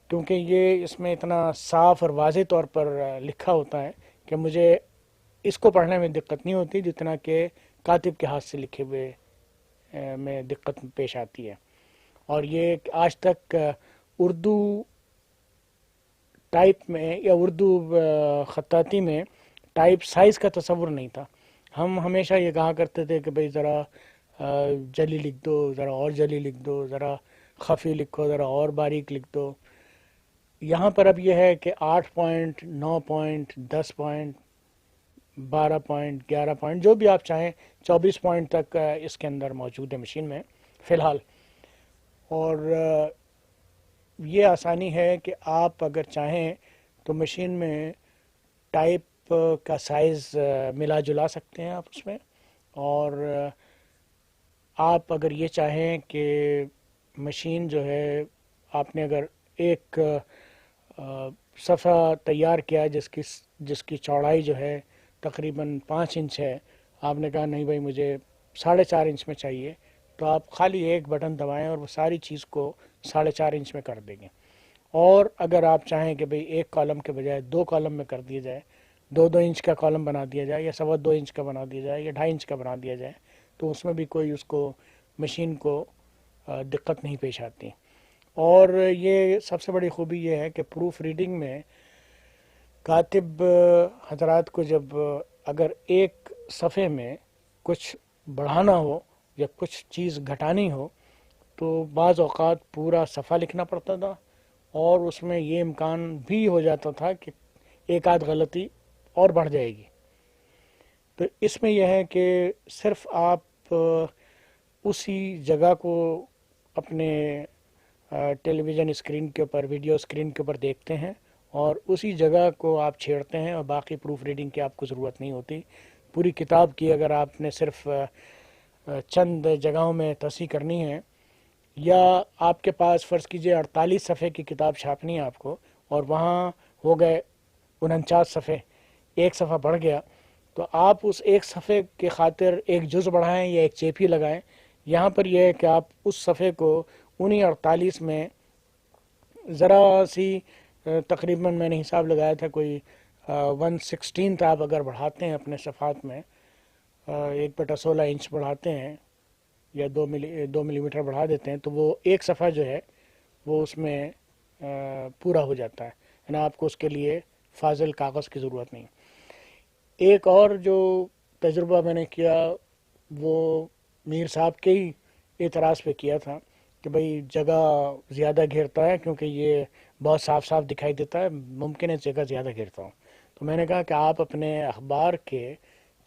S1: کیونکہ یہ اس میں اتنا صاف اور واضح طور پر لکھا ہوتا ہے کہ مجھے اس کو پڑھنے میں دقت نہیں ہوتی جتنا کہ کاتب کے ہاتھ سے لکھے ہوئے میں دقت پیش آتی ہے۔ اور یہ آج تک اردو ٹائپ میں یا اردو خطاطی میں ٹائپ سائز کا تصور نہیں تھا۔ ہم ہمیشہ یہ کہا کرتے تھے کہ بھئی ذرا جلی لکھ دو، ذرا اور جلی لکھ دو، ذرا خفی لکھو، ذرا اور باریک لکھ دو۔ یہاں پر اب یہ ہے کہ 8 point, 9 point, 10 point, 12 point 11 point جو بھی آپ چاہیں 24 پوائنٹ تک اس کے اندر موجود ہے مشین میں فی الحال. اور یہ آسانی ہے کہ آپ اگر چاہیں تو مشین میں ٹائپ کا سائز ملا جلا سکتے ہیں آپ اس میں. اور آپ اگر یہ چاہیں کہ مشین جو ہے آپ نے اگر ایک صفحہ تیار کیا جس کی چوڑائی جو ہے تقریباً 5 انچ ہے، آپ نے کہا نہیں بھائی مجھے 4.5 انچ میں چاہیے، تو آپ خالی ایک بٹن دبائیں اور وہ ساری چیز کو 4.5 انچ میں کر دیں گے. اور اگر آپ چاہیں کہ بھئی ایک کالم کے بجائے 2 کالم میں کر دیا جائے، 2 2 انچ کا کالم بنا دیا جائے یا 2.25 انچ کا بنا دیا جائے یا 2.5 انچ کا بنا دیا جائے، تو اس میں بھی کوئی اس کو مشین کو دقت نہیں پیش آتی. اور یہ سب سے بڑی خوبی یہ ہے کہ پروف ریڈنگ میں کاتب حضرات کو جب اگر ایک صفحے میں کچھ بڑھانا ہو یا کچھ چیز گھٹانی ہو تو بعض اوقات پورا صفحہ لکھنا پڑتا تھا، اور اس میں یہ امکان بھی ہو جاتا تھا کہ ایک آدھ غلطی اور بڑھ جائے گی. تو اس میں یہ ہے کہ صرف آپ اسی جگہ کو اپنے ٹیلی ویژن اسکرین کے اوپر، ویڈیو اسکرین کے اوپر دیکھتے ہیں اور اسی جگہ کو آپ چھیڑتے ہیں، اور باقی پروف ریڈنگ کی آپ کو ضرورت نہیں ہوتی. پوری کتاب کی اگر آپ نے صرف چند جگہوں میں تصحیح کرنی ہے، یا آپ کے پاس فرض کیجئے 48 صفحے کی کتاب چھاپنی ہے آپ کو، اور وہاں ہو گئے 49 صفحے، ایک صفحہ بڑھ گیا، تو آپ اس ایک صفحے کے خاطر ایک جز بڑھائیں یا ایک چیپی لگائیں. یہاں پر یہ ہے کہ آپ اس صفحے کو انہی 48 میں ذرا سی تقریباً میں نے حساب لگایا تھا کوئی 1/16 آپ اگر بڑھاتے ہیں اپنے صفحات میں، 1/16 انچ بڑھاتے ہیں یا 2 ملی میٹر بڑھا دیتے ہیں، تو وہ ایک صفحہ جو ہے وہ اس میں پورا ہو جاتا ہے، یعنی آپ کو اس کے لیے فاضل کاغذ کی ضرورت نہیں. ایک اور جو تجربہ میں نے کیا وہ میر صاحب کے ہی اعتراض پہ کیا تھا کہ بھئی جگہ زیادہ گھیرتا ہے، کیونکہ یہ بہت صاف صاف دکھائی دیتا ہے، ممکن ہے جگہ زیادہ گھیرتا ہوں. تو میں نے کہا کہ آپ اپنے اخبار کے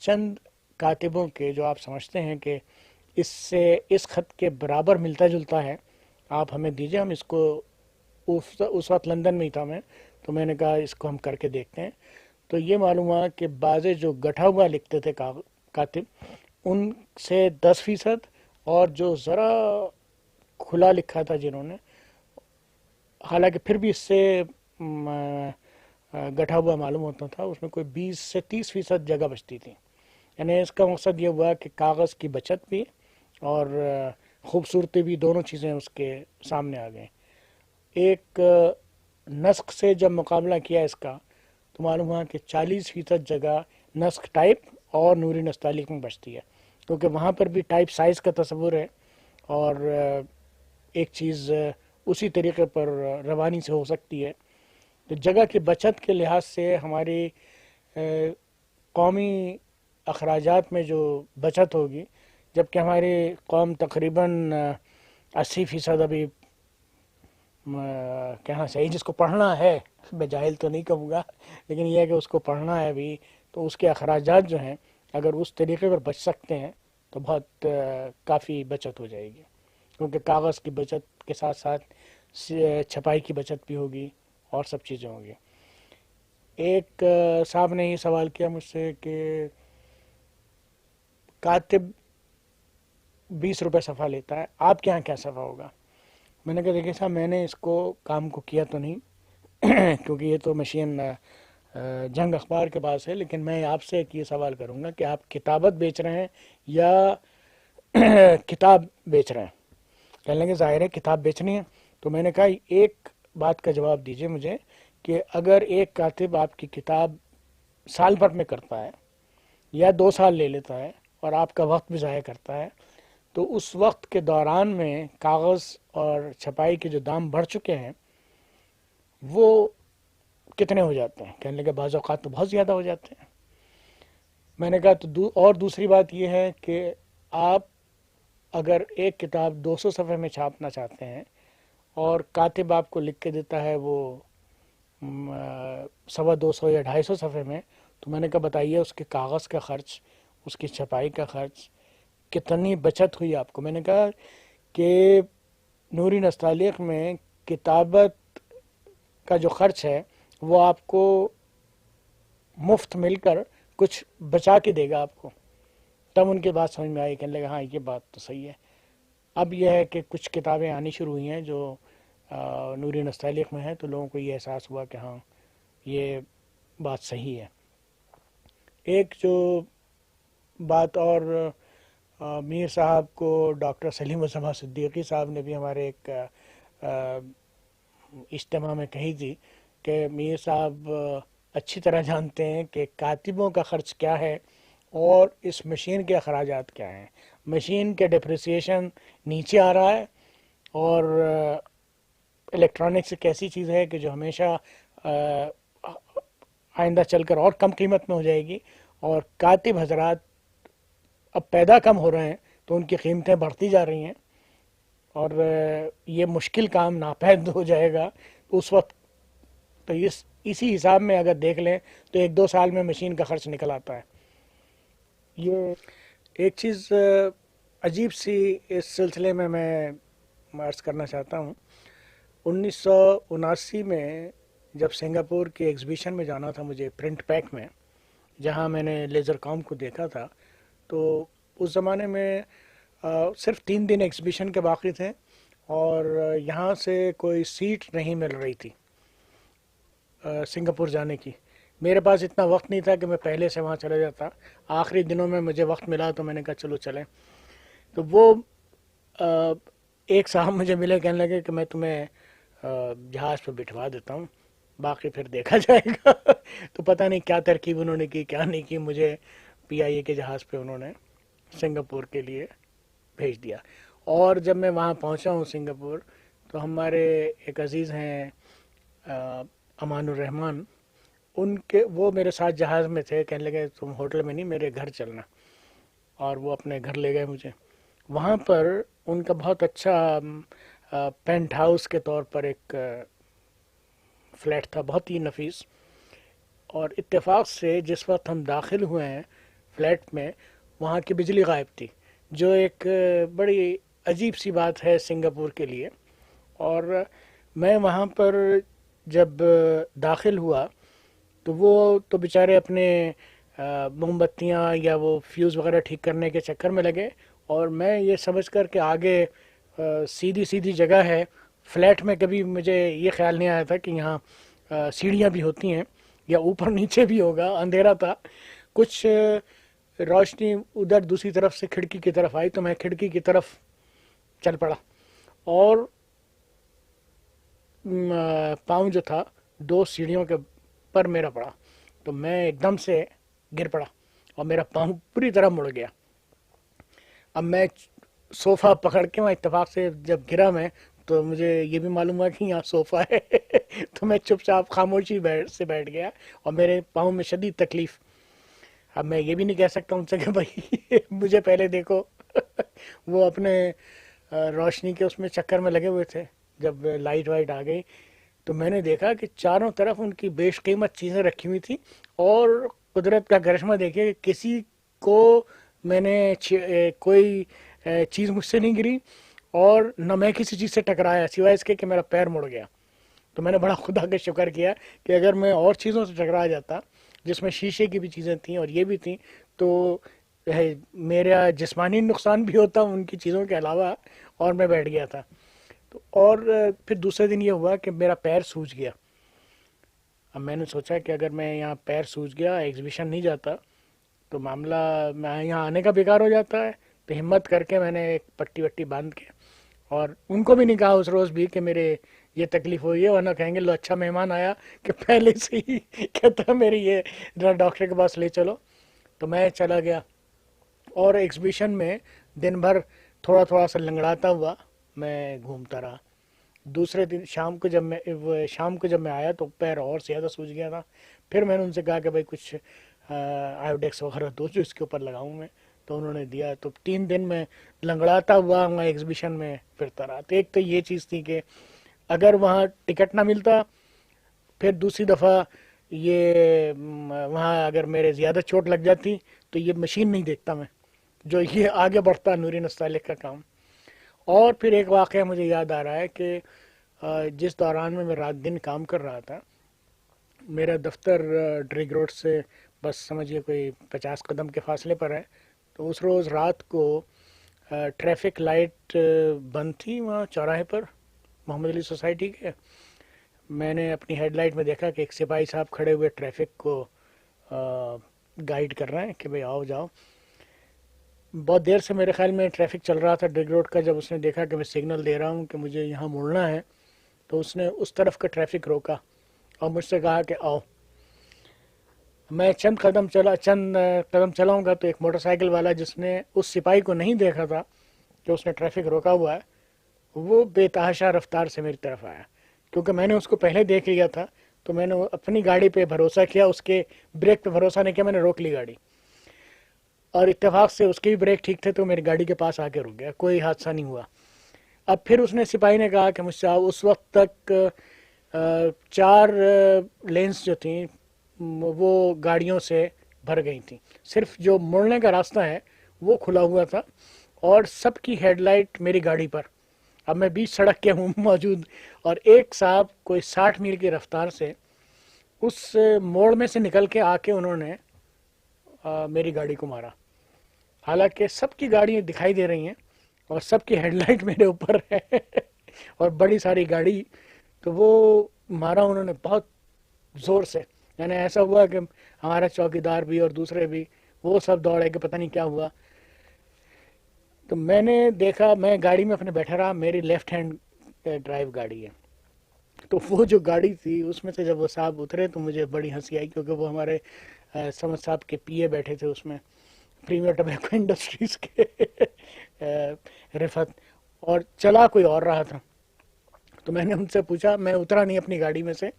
S1: چند کاتبوں کے جو آپ سمجھتے ہیں کہ اس سے اس خط کے برابر ملتا جلتا ہے، آپ ہمیں دیجئے، ہم اس کو اس وقت لندن میں ہی تھا میں، تو میں نے کہا اس کو ہم کر کے دیکھتے ہیں. تو یہ معلوم ہوا کہ بعضے جو گٹھا ہوا لکھتے تھے کاتب، ان سے 10%، اور جو ذرا کھلا لکھا تھا جنہوں نے، حالانکہ پھر بھی اس سے گٹھا ہوا معلوم ہوتا تھا، اس میں کوئی 20 سے 30% جگہ بچتی تھی. یعنی اس کا مقصد یہ ہوا کہ کاغذ کی بچت بھی اور خوبصورتی بھی، دونوں چیزیں اس کے سامنے آ گئیں. ایک نسخ سے جب مقابلہ کیا اس کا تو معلوم ہوا کہ 40% جگہ نسخ ٹائپ اور نوری نستعلیق میں بچتی ہے، کیونکہ وہاں پر بھی ٹائپ سائز کا تصور ہے، اور ایک چیز اسی طریقے پر روانی سے ہو سکتی ہے. تو جگہ کی بچت کے لحاظ سے ہماری قومی اخراجات میں جو بچت ہوگی، جبکہ ہماری قوم تقریباً 80% ابھی کہنا صحیح، جس کو پڑھنا ہے، میں جاہل تو نہیں کہوں گا لیکن یہ ہے کہ اس کو پڑھنا ہے ابھی، تو اس کے اخراجات جو ہیں اگر اس طریقے پر بچ سکتے ہیں تو بہت کافی بچت ہو جائے گی، کیونکہ کاغذ کی بچت کے ساتھ ساتھ چھپائی کی بچت بھی ہوگی اور سب چیزیں ہوں گی. ایک صاحب نے یہ سوال کیا مجھ سے کہ کاتب 20 روپے صفحہ لیتا ہے، آپ کے یہاں کیا صفحہ ہوگا؟ میں نے کہا دیکھیے صاحب، میں نے اس کو کام کو کیا تو نہیں کیونکہ یہ تو مشین جنگ اخبار کے پاس ہے، لیکن میں آپ سے ایک یہ سوال کروں گا کہ آپ کتابت بیچ رہے ہیں یا کتاب بیچ رہے ہیں؟ کہنے لگے ظاہر ہے کتاب بیچنی ہے. تو میں نے کہا ایک بات کا جواب دیجئے مجھے کہ اگر ایک کاتب آپ کی کتاب سال بھر میں کرتا ہے یا 2 سال لے لیتا ہے اور آپ کا وقت بھی ضائع کرتا ہے، تو اس وقت کے دوران میں کاغذ اور چھپائی کے جو دام بڑھ چکے ہیں وہ کتنے ہو جاتے ہیں؟ کہنے لگے بعض اوقات تو بہت زیادہ ہو جاتے ہیں. میں نے کہا تو اور دوسری بات یہ ہے کہ آپ اگر ایک کتاب 200 صفحے میں چھاپنا چاہتے ہیں اور کاتب آپ کو لکھ کے دیتا ہے وہ 250 یا 250 صفحے میں، تو میں نے کہا بتائیے اس کے کاغذ کا خرچ، اس کی چھپائی کا خرچ، کتنی بچت ہوئی آپ کو؟ میں نے کہا کہ نوری نستعلیق میں کتابت کا جو خرچ ہے وہ آپ کو مفت مل کر کچھ بچا کے دے گا آپ کو۔ تب ان کے بات سمجھ میں آئی، کہنے لگا ہاں یہ بات تو صحیح ہے۔ اب یہ ہے کہ کچھ کتابیں آنی شروع ہوئی ہیں جو نوری نستعلیق میں ہیں، تو لوگوں کو یہ احساس ہوا کہ ہاں یہ بات صحیح ہے۔ ایک جو بات اور میر صاحب کو ڈاکٹر سلیم الزماں صدیقی صاحب نے بھی ہمارے ایک اجتماع میں کہی تھی کہ میر صاحب اچھی طرح جانتے ہیں کہ کاتبوں کا خرچ کیا ہے اور اس مشین کے اخراجات کیا ہیں۔ مشین کے ڈپریسیشن نیچے آ رہا ہے، اور الیکٹرانکس ایک ایسی چیز ہے کہ جو ہمیشہ آئندہ چل کر اور کم قیمت میں ہو جائے گی، اور کاتب حضرات اب پیدا کم ہو رہے ہیں تو ان کی قیمتیں بڑھتی جا رہی ہیں، اور یہ مشکل کام ناپید ہو جائے گا اس وقت۔ تو اسی حساب میں اگر دیکھ لیں تو 1-2 سال میں مشین کا خرچ نکل آتا ہے۔ یہ ایک چیز عجیب سی اس سلسلے میں عرض کرنا چاہتا ہوں۔ 1979 میں جب سنگاپور کے ایگزیبیشن میں جانا تھا مجھے، پرنٹ پیک میں، جہاں میں نے لیزر کام کو دیکھا تھا، تو اس زمانے میں صرف 3 دن ایگزیبیشن کے باقی تھے، اور یہاں سے کوئی سیٹ نہیں مل رہی تھی سنگاپور جانے کی۔ میرے پاس اتنا وقت نہیں تھا کہ میں پہلے سے وہاں چلا جاتا، آخری دنوں میں مجھے وقت ملا تو میں نے کہا چلو چلیں۔ تو وہ ایک صاحب مجھے ملے، کہنے لگے کہ میں تمہیں جہاز پہ بٹھوا دیتا ہوں، باقی پھر دیکھا جائے گا۔ تو پتہ نہیں کیا ترکیب انہوں نے کی کیا نہیں کی، مجھے پی آئی اے کے جہاز پہ انہوں نے سنگاپور کے لیے بھیج دیا۔ اور جب میں وہاں پہنچا ہوں سنگاپور، تو ہمارے ایک عزیز ہیں امان الرحمن، وہ میرے ساتھ جہاز میں تھے، کہنے لگے تم ہوٹل میں نہیں میرے گھر چلنا، اور وہ اپنے گھر لے گئے مجھے۔ وہاں پر ان کا بہت اچھا پینٹ ہاؤس کے طور پر ایک فلیٹ تھا، بہت ہی نفیس، اور اتفاق سے جس وقت ہم داخل ہوئے ہیں فلیٹ میں، وہاں کی بجلی غائب تھی، جو ایک بڑی عجیب سی بات ہے سنگاپور کے لیے۔ اور میں وہاں پر جب داخل ہوا تو وہ تو بیچارے اپنے موم بتیاں یا وہ فیوز وغیرہ ٹھیک کرنے کے چکر میں لگے، اور میں یہ سمجھ کر کہ آگے سیدھی سیدھی جگہ ہے فلیٹ میں، کبھی مجھے یہ خیال نہیں آیا تھا کہ یہاں سیڑھیاں بھی ہوتی ہیں یا اوپر نیچے بھی ہوگا، اندھیرا تھا۔ کچھ روشنی ادھر دوسری طرف سے کھڑکی کی طرف آئی تو میں کھڑکی کی طرف چل پڑا، اور پاؤں جو تھا 2 سیڑھیوں کے پر میرا پڑا، تو میں ایک دم سے گر پڑا اور میرا پاؤں پوری طرح مڑ گیا۔ اب میں صوفہ پکڑ کے، وہاں اتفاق سے جب گرا میں تو مجھے یہ بھی معلوم ہوا کہ یہاں صوفہ ہے تو میں چپ چاپ خاموشی سے بیٹھ گیا، اور میرے پاؤں میں شدید تکلیف۔ اب میں یہ بھی نہیں کہہ سکتا ان سے کہ بھائی مجھے پہلے دیکھو وہ اپنے روشنی کے اس میں چکر میں لگے ہوئے تھے۔ جب لائٹ وائٹ آ گئی تو میں نے دیکھا کہ چاروں طرف ان کی بیش قیمت چیزیں رکھی ہوئی تھیں، اور قدرت کا کرشمہ دیکھے کہ کسی کو میں نے کوئی چیز مجھ سے نہیں گری، اور نہ میں کسی چیز سے ٹکرایا سوائے اس کے کہ میرا پیر مڑ گیا۔ تو میں نے بڑا خدا کا شکر کیا کہ اگر میں اور چیزوں سے ٹکرا جاتا، جس میں شیشے کی بھی چیزیں تھیں اور یہ بھی تھیں، تو میرا جسمانی نقصان بھی ہوتا ان کی چیزوں کے علاوہ، اور میں بیٹھ گیا تھا۔ تو اور پھر دوسرے دن یہ ہوا کہ میرا پیر سوج گیا۔ اب میں نے سوچا کہ اگر میں یہاں پیر سوج گیا، ایگزیبیشن نہیں جاتا، تو معاملہ میں یہاں آنے کا بیکار ہو جاتا ہے۔ تو ہمت کر کے میں نے ایک پٹی وٹی باندھ کے، اور ان کو بھی نہیں کہا اس روز بھی کہ میرے یہ تکلیف ہوئی ہے، ورنہ کہیں گے لو اچھا مہمان آیا کہ پہلے سے ہی کہتا میری یہ ڈاکٹر کے پاس لے چلو۔ تو میں چلا گیا، اور ایگزیبیشن میں دن بھر تھوڑا تھوڑا سا لنگڑاتا ہوا میں گھومتا رہا۔ دوسرے دن شام کو جب میں آیا تو پیر اور زیادہ سوج گیا تھا۔ پھر میں نے ان سے کہا کہ بھائی کچھ آیوڈیکس وغیرہ دو جو اس کے اوپر لگاؤں میں، تو انہوں نے دیا۔ تو 3 دن میں لنگڑاتا ہوا وہاں ایگزیبیشن میں پھرتا رہا۔ تو ایک تو یہ چیز تھی کہ اگر وہاں ٹکٹ نہ ملتا، پھر دوسری دفعہ یہ وہاں اگر میرے زیادہ چوٹ لگ جاتی تو یہ مشین نہیں دیکھتا میں، جو یہ آگے بڑھتا نوری نستعلیق کا کام۔ اور پھر ایک واقعہ مجھے یاد آ رہا ہے کہ جس دوران میں رات دن کام کر رہا تھا، میرا دفتر ڈریگ روڈ سے بس سمجھیے کوئی 50 قدم کے فاصلے پر ہے۔ تو اس روز رات کو ٹریفک لائٹ بند تھی وہاں چوراہے پر، محمد علی سوسائٹی کے۔ میں نے اپنی ہیڈ لائٹ میں دیکھا کہ ایک سپاہی صاحب کھڑے ہوئے ٹریفک کو گائیڈ کر رہے ہیں کہ بھئی آؤ جاؤ۔ بہت دیر سے میرے خیال میں ٹریفک چل رہا تھا ڈریگ روڈ کا، جب اس نے دیکھا کہ میں سگنل دے رہا ہوں کہ مجھے یہاں مڑنا ہے، تو اس نے اس طرف کا ٹریفک روکا اور مجھ سے کہا کہ آؤ۔ میں چند قدم چلاؤں گا تو ایک موٹر سائیکل والا، جس نے اس سپاہی کو نہیں دیکھا تھا کہ اس نے ٹریفک روکا ہوا ہے، وہ بے تحاشا رفتار سے میری طرف آیا۔ کیونکہ میں نے اس کو پہلے دیکھ لیا تھا تو میں نے اپنی گاڑی پہ بھروسہ کیا، اس کے بریک پہ بھروسہ نہیں کیا، میں نے روک لی گاڑی، اور اتفاق سے اس کے بھی بریک ٹھیک تھے تو میری گاڑی کے پاس آ کے رک گیا، کوئی حادثہ نہیں ہوا۔ اب پھر اس نے سپاہی نے کہا کہ مجھ سے اس وقت تک 4 لینس جو تھیں وہ گاڑیوں سے بھر گئی تھیں، صرف جو مڑنے کا راستہ ہے وہ کھلا ہوا تھا، اور سب کی ہیڈ لائٹ میری گاڑی پر۔ اب میں بیچ سڑک کے ہوں موجود، اور ایک صاحب کوئی 60 میل کی رفتار سے اس موڑ میں سے نکل کے آ کے انہوں نے میری گاڑی کو مارا، حالانکہ سب کی گاڑیاں دکھائی دے رہی ہیں اور سب کی ہیڈ لائٹ میرے اوپر ہے اور بڑی ساری گاڑی، تو وہ مارا انہوں نے بہت زور سے۔ یعنی ایسا ہوا کہ ہمارا چوکیدار بھی اور دوسرے بھی وہ سب دوڑے کہ پتہ نہیں کیا ہوا۔ تو میں نے دیکھا، میں گاڑی میں اپنے بیٹھا رہا، میری لیفٹ ہینڈ ڈرائیو گاڑی ہے، تو وہ جو گاڑی تھی اس میں سے جب وہ صاحب اترے تو مجھے بڑی ہنسی آئی، کیونکہ وہ ہمارے سمجھ صاحب کے پی اے بیٹھے تھے اس میں، پریمیئر ٹبیکو انڈسٹریز کے رفت، اور چلا کوئی اور رہا تھا۔ تو میں نے ان سے پوچھا، میں اترا نہیں اپنی گاڑی میں سے،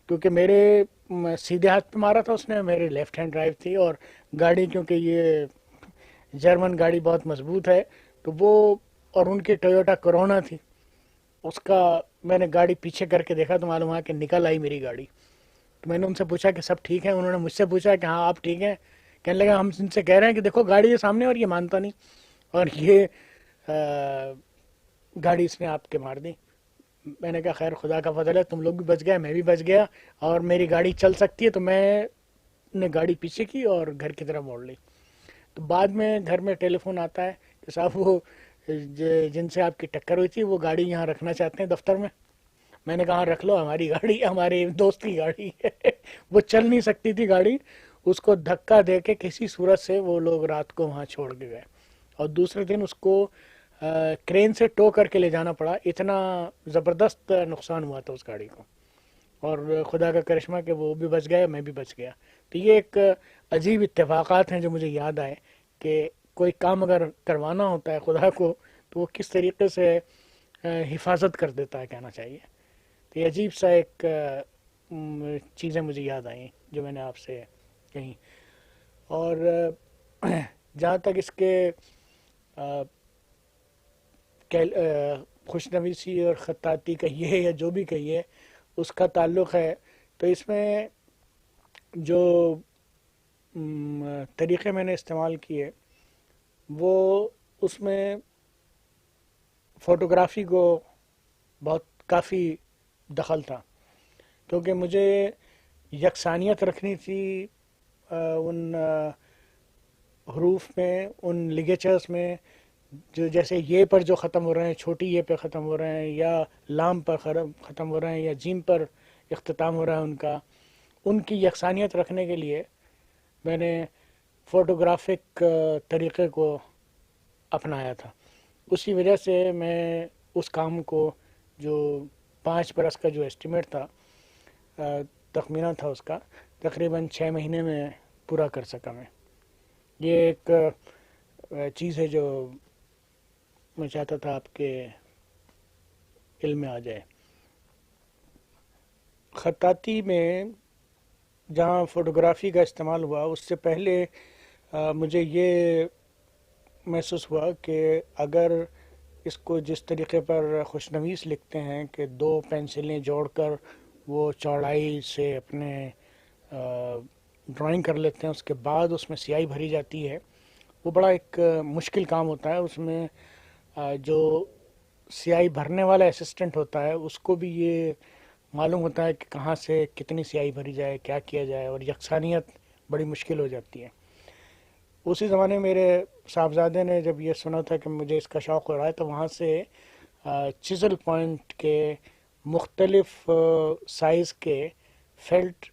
S1: کیونکہ میرے سیدھے ہاتھ پہ مارا تھا اس نے، میری لیفٹ ہینڈ ڈرائیو تھی، اور گاڑی کیونکہ یہ جرمن گاڑی بہت مضبوط ہے تو وہ، اور ان کی ٹویوٹا کرونا تھی، اس کا میں نے گاڑی پیچھے کر کے دیکھا تو معلوم ہوا کہ نکل آئی میری گاڑی۔ تو میں نے ان سے پوچھا کہ سب ٹھیک ہے؟ انہوں نے مجھ سے پوچھا کہ ہاں آپ ٹھیک ہیں؟ کہنے لگا ہم ان سے کہہ رہے ہیں کہ دیکھو گاڑی ہے سامنے، اور یہ مانتا نہیں، اور یہ گاڑی اس نے آپ کے مار دی۔ میں نے کہا خیر خدا کا فضل ہے، تم لوگ بھی بچ گئے، میں بھی بچ گیا، اور میری گاڑی چل سکتی ہے، تو میں نے گاڑی پیچھے کی اور گھر کی طرف موڑ لی۔ تو بعد میں گھر میں ٹیلی فون آتا ہے کہ صاحب وہ جن سے آپ کی ٹکر ہوئی تھی وہ گاڑی یہاں رکھنا چاہتے ہیں دفتر میں۔ میں نے کہا رکھ لو، ہماری گاڑی ہمارے دوست کی گاڑی ہے وہ چل نہیں سکتی تھی گاڑی، اس کو دھکا دے کے کسی صورت سے وہ لوگ رات کو وہاں چھوڑ کے گئے، اور دوسرے دن اس کو کرین سے ٹو کر کے لے جانا پڑا، اتنا زبردست نقصان ہوا تھا اس گاڑی کو، اور خدا کا کرشمہ کہ وہ بھی بچ گیا، میں بھی بچ گیا۔ تو یہ ایک عجیب اتفاقات ہیں جو مجھے یاد آئے کہ کوئی کام اگر کروانا ہوتا ہے خدا کو تو وہ کس طریقے سے حفاظت کر دیتا ہے، کہنا چاہیے۔ تو یہ عجیب سا ایک چیزیں مجھے یاد آئیں جو میں نے آپ سے کہیں۔ اور جہاں تک اس کے خوش نویسی اور خطاطی کہیے یا جو بھی کہیے اس کا تعلق ہے، تو اس میں جو طریقے میں نے استعمال کیے وہ، اس میں فوٹوگرافی کو بہت کافی دخل تھا، کیونکہ مجھے یکسانیت رکھنی تھی ان حروف میں، ان لگیچرز میں، جو جیسے یہ پر جو ختم ہو رہے ہیں چھوٹی یہ پہ ختم ہو رہے ہیں، یا لام پر ختم ہو رہے ہیں، یا جیم پر اختتام ہو رہا ہے، ان کی یکسانیت رکھنے کے لیے میں نے فوٹوگرافک طریقے کو اپنایا تھا۔ اسی وجہ سے میں اس کام کو، جو 5 برس کا جو اسٹیمیٹ تھا، تخمینہ تھا اس کا، تقریباً 6 مہینے میں پورا کر سکا میں۔ یہ ایک چیز ہے جو میں چاہتا تھا آپ کے علم میں آ جائے۔ خطاطی میں جہاں فوٹوگرافی کا استعمال ہوا، اس سے پہلے مجھے یہ محسوس ہوا کہ اگر اس کو جس طریقے پر خوشنویس لکھتے ہیں کہ 2 پنسلیں جوڑ کر وہ چوڑائی سے اپنے ڈرائنگ کر لیتے ہیں، اس کے بعد اس میں سیاہی بھری جاتی ہے. وہ بڑا ایک مشکل کام ہوتا ہے. اس میں جو سیاہی بھرنے والا اسسٹنٹ ہوتا ہے اس کو بھی یہ معلوم ہوتا ہے کہ کہاں سے کتنی سیاہی بھری جائے، کیا کیا جائے، اور یکسانیت بڑی مشکل ہو جاتی ہے. اسی زمانے میں میرے صاحبزادے نے جب یہ سنا تھا کہ مجھے اس کا شوق ہو رہا ہے، تو وہاں سے چزل پوائنٹ کے مختلف سائز کے فیلٹ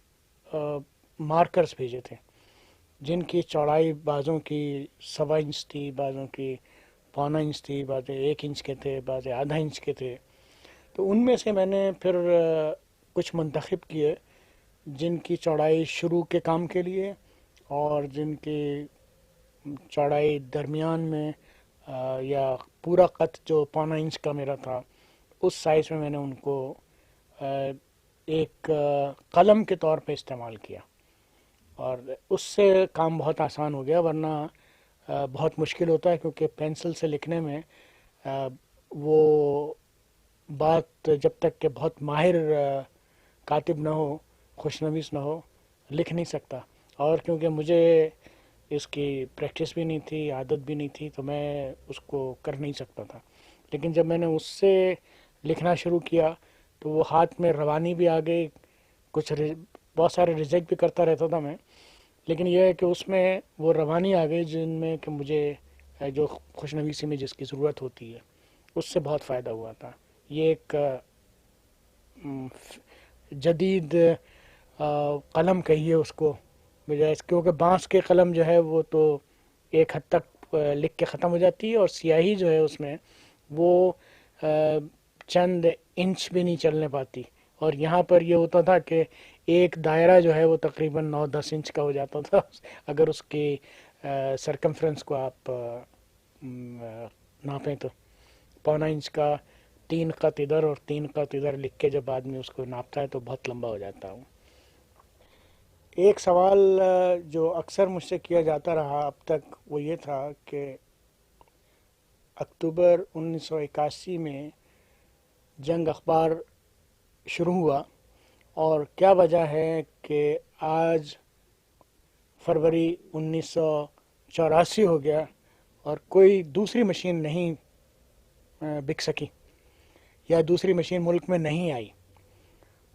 S1: مارکرز بھیجے تھے، جن کی چوڑائی بعضوں کی 1.25 انچ تھی، بعضوں کی 1.25 انچ تھی، بعض 1 انچ کے تھے، بعض ½ انچ کے تھے. تو ان میں سے میں نے پھر کچھ منتخب کیے جن کی چوڑائی شروع کے کام کے لیے، اور جن کی چوڑائی درمیان میں یا پورا قط جو 1.25 انچ کا میرا تھا اس سائز میں نے ان کو ایک قلم کے طور پہ استعمال کیا. اور اس سے کام بہت آسان ہو گیا، ورنہ بہت مشکل ہوتا ہے، کیونکہ پینسل سے لکھنے میں وہ بات جب تک کہ بہت ماہر کاتب نہ ہو، خوشنویس نہ ہو، لکھ نہیں سکتا. اور کیونکہ مجھے اس کی پریکٹس بھی نہیں تھی، عادت بھی نہیں تھی، تو میں اس کو کر نہیں سکتا تھا. لیکن جب میں نے اس سے لکھنا شروع کیا تو وہ ہاتھ میں روانی بھی آ گئی. کچھ بہت سارے ریجیکٹ بھی کرتا رہتا تھا میں، لیکن یہ ہے کہ اس میں وہ روانی آ گئی جن میں کہ مجھے جو خوشنویسی میں جس کی ضرورت ہوتی ہے اس سے بہت فائدہ ہوا تھا. یہ ایک جدید قلم کہیے اس کو بجائے، کیونکہ بانس کے قلم جو ہے وہ تو ایک حد تک لکھ کے ختم ہو جاتی ہے، اور سیاہی جو ہے اس میں وہ چند انچ بھی نہیں چلنے پاتی. اور یہاں پر یہ ہوتا تھا کہ ایک دائرہ جو ہے وہ تقریباً 9-10 انچ کا ہو جاتا تھا اگر اس کی سرکمفرنس کو آپ ناپیں تو. 1.25 انچ کا 3 خط ادھر اور 3 خط ادھر لکھ کے جب آدمی اس کو ناپتا ہے تو بہت لمبا ہو جاتا ہوں. ایک سوال جو اکثر مجھ سے کیا جاتا رہا اب تک وہ یہ تھا کہ اکتوبر 1981 میں جنگ اخبار شروع ہوا، اور کیا وجہ ہے کہ آج فروری 1984 ہو گیا اور کوئی دوسری مشین نہیں بک سکی، یا دوسری مشین ملک میں نہیں آئی.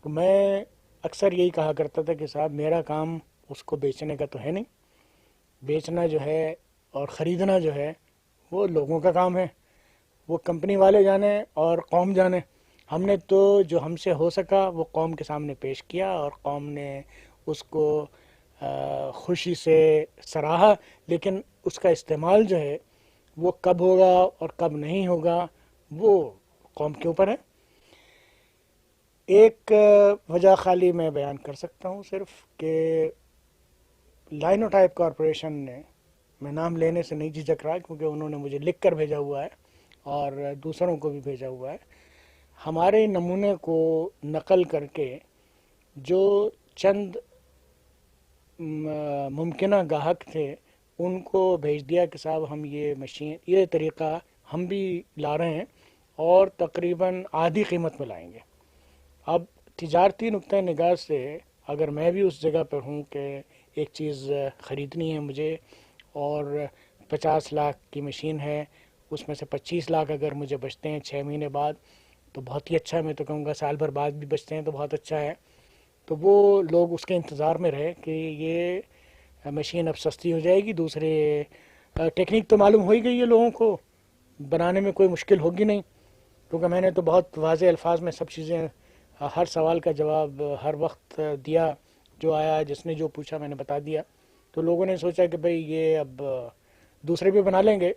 S1: تو میں اکثر یہی کہا کرتا تھا کہ صاحب میرا کام اس کو بیچنے کا تو ہے نہیں، بیچنا جو ہے اور خریدنا جو ہے وہ لوگوں کا کام ہے، وہ کمپنی والے جانے اور قوم جانے. ہم نے تو جو ہم سے ہو سکا وہ قوم کے سامنے پیش کیا، اور قوم نے اس کو خوشی سے سراہا. لیکن اس کا استعمال جو ہے وہ کب ہوگا اور کب نہیں ہوگا وہ قوم کے اوپر ہے. ایک وجہ خالی میں بیان کر سکتا ہوں صرف، کہ لائنوٹائپ کارپوریشن نے، میں نام لینے سے نہیں جھجک رہا کیونکہ انہوں نے مجھے لکھ کر بھیجا ہوا ہے اور دوسروں کو بھی بھیجا ہوا ہے، ہمارے نمونے کو نقل کر کے جو چند ممکنہ گاہک تھے ان کو بھیج دیا کہ صاحب ہم یہ مشین، یہ طریقہ ہم بھی لا رہے ہیں اور تقریباً آدھی قیمت میں لائیں گے. اب تجارتی نقطۂ نگاہ سے اگر میں بھی اس جگہ پر ہوں کہ ایک چیز خریدنی ہے مجھے اور 50 لاکھ کی مشین ہے، اس میں سے 25 لاکھ اگر مجھے بچتے ہیں 6 مہینے بعد تو بہت ہی اچھا ہے. میں تو کہوں گا سال بھر بعد بھی بچتے ہیں تو بہت اچھا ہے. تو وہ لوگ اس کے انتظار میں رہے کہ یہ مشین اب سستی ہو جائے گی. دوسرے ٹیکنیک تو معلوم ہو ہی گئی ہے لوگوں کو، بنانے میں کوئی مشکل ہوگی نہیں، کیونکہ میں نے تو بہت واضح الفاظ میں سب چیزیں، ہر سوال کا جواب ہر وقت دیا، جو آیا جس نے جو پوچھا میں نے بتا دیا. تو لوگوں نے سوچا کہ بھئی یہ اب دوسرے بھی بنا لیں گے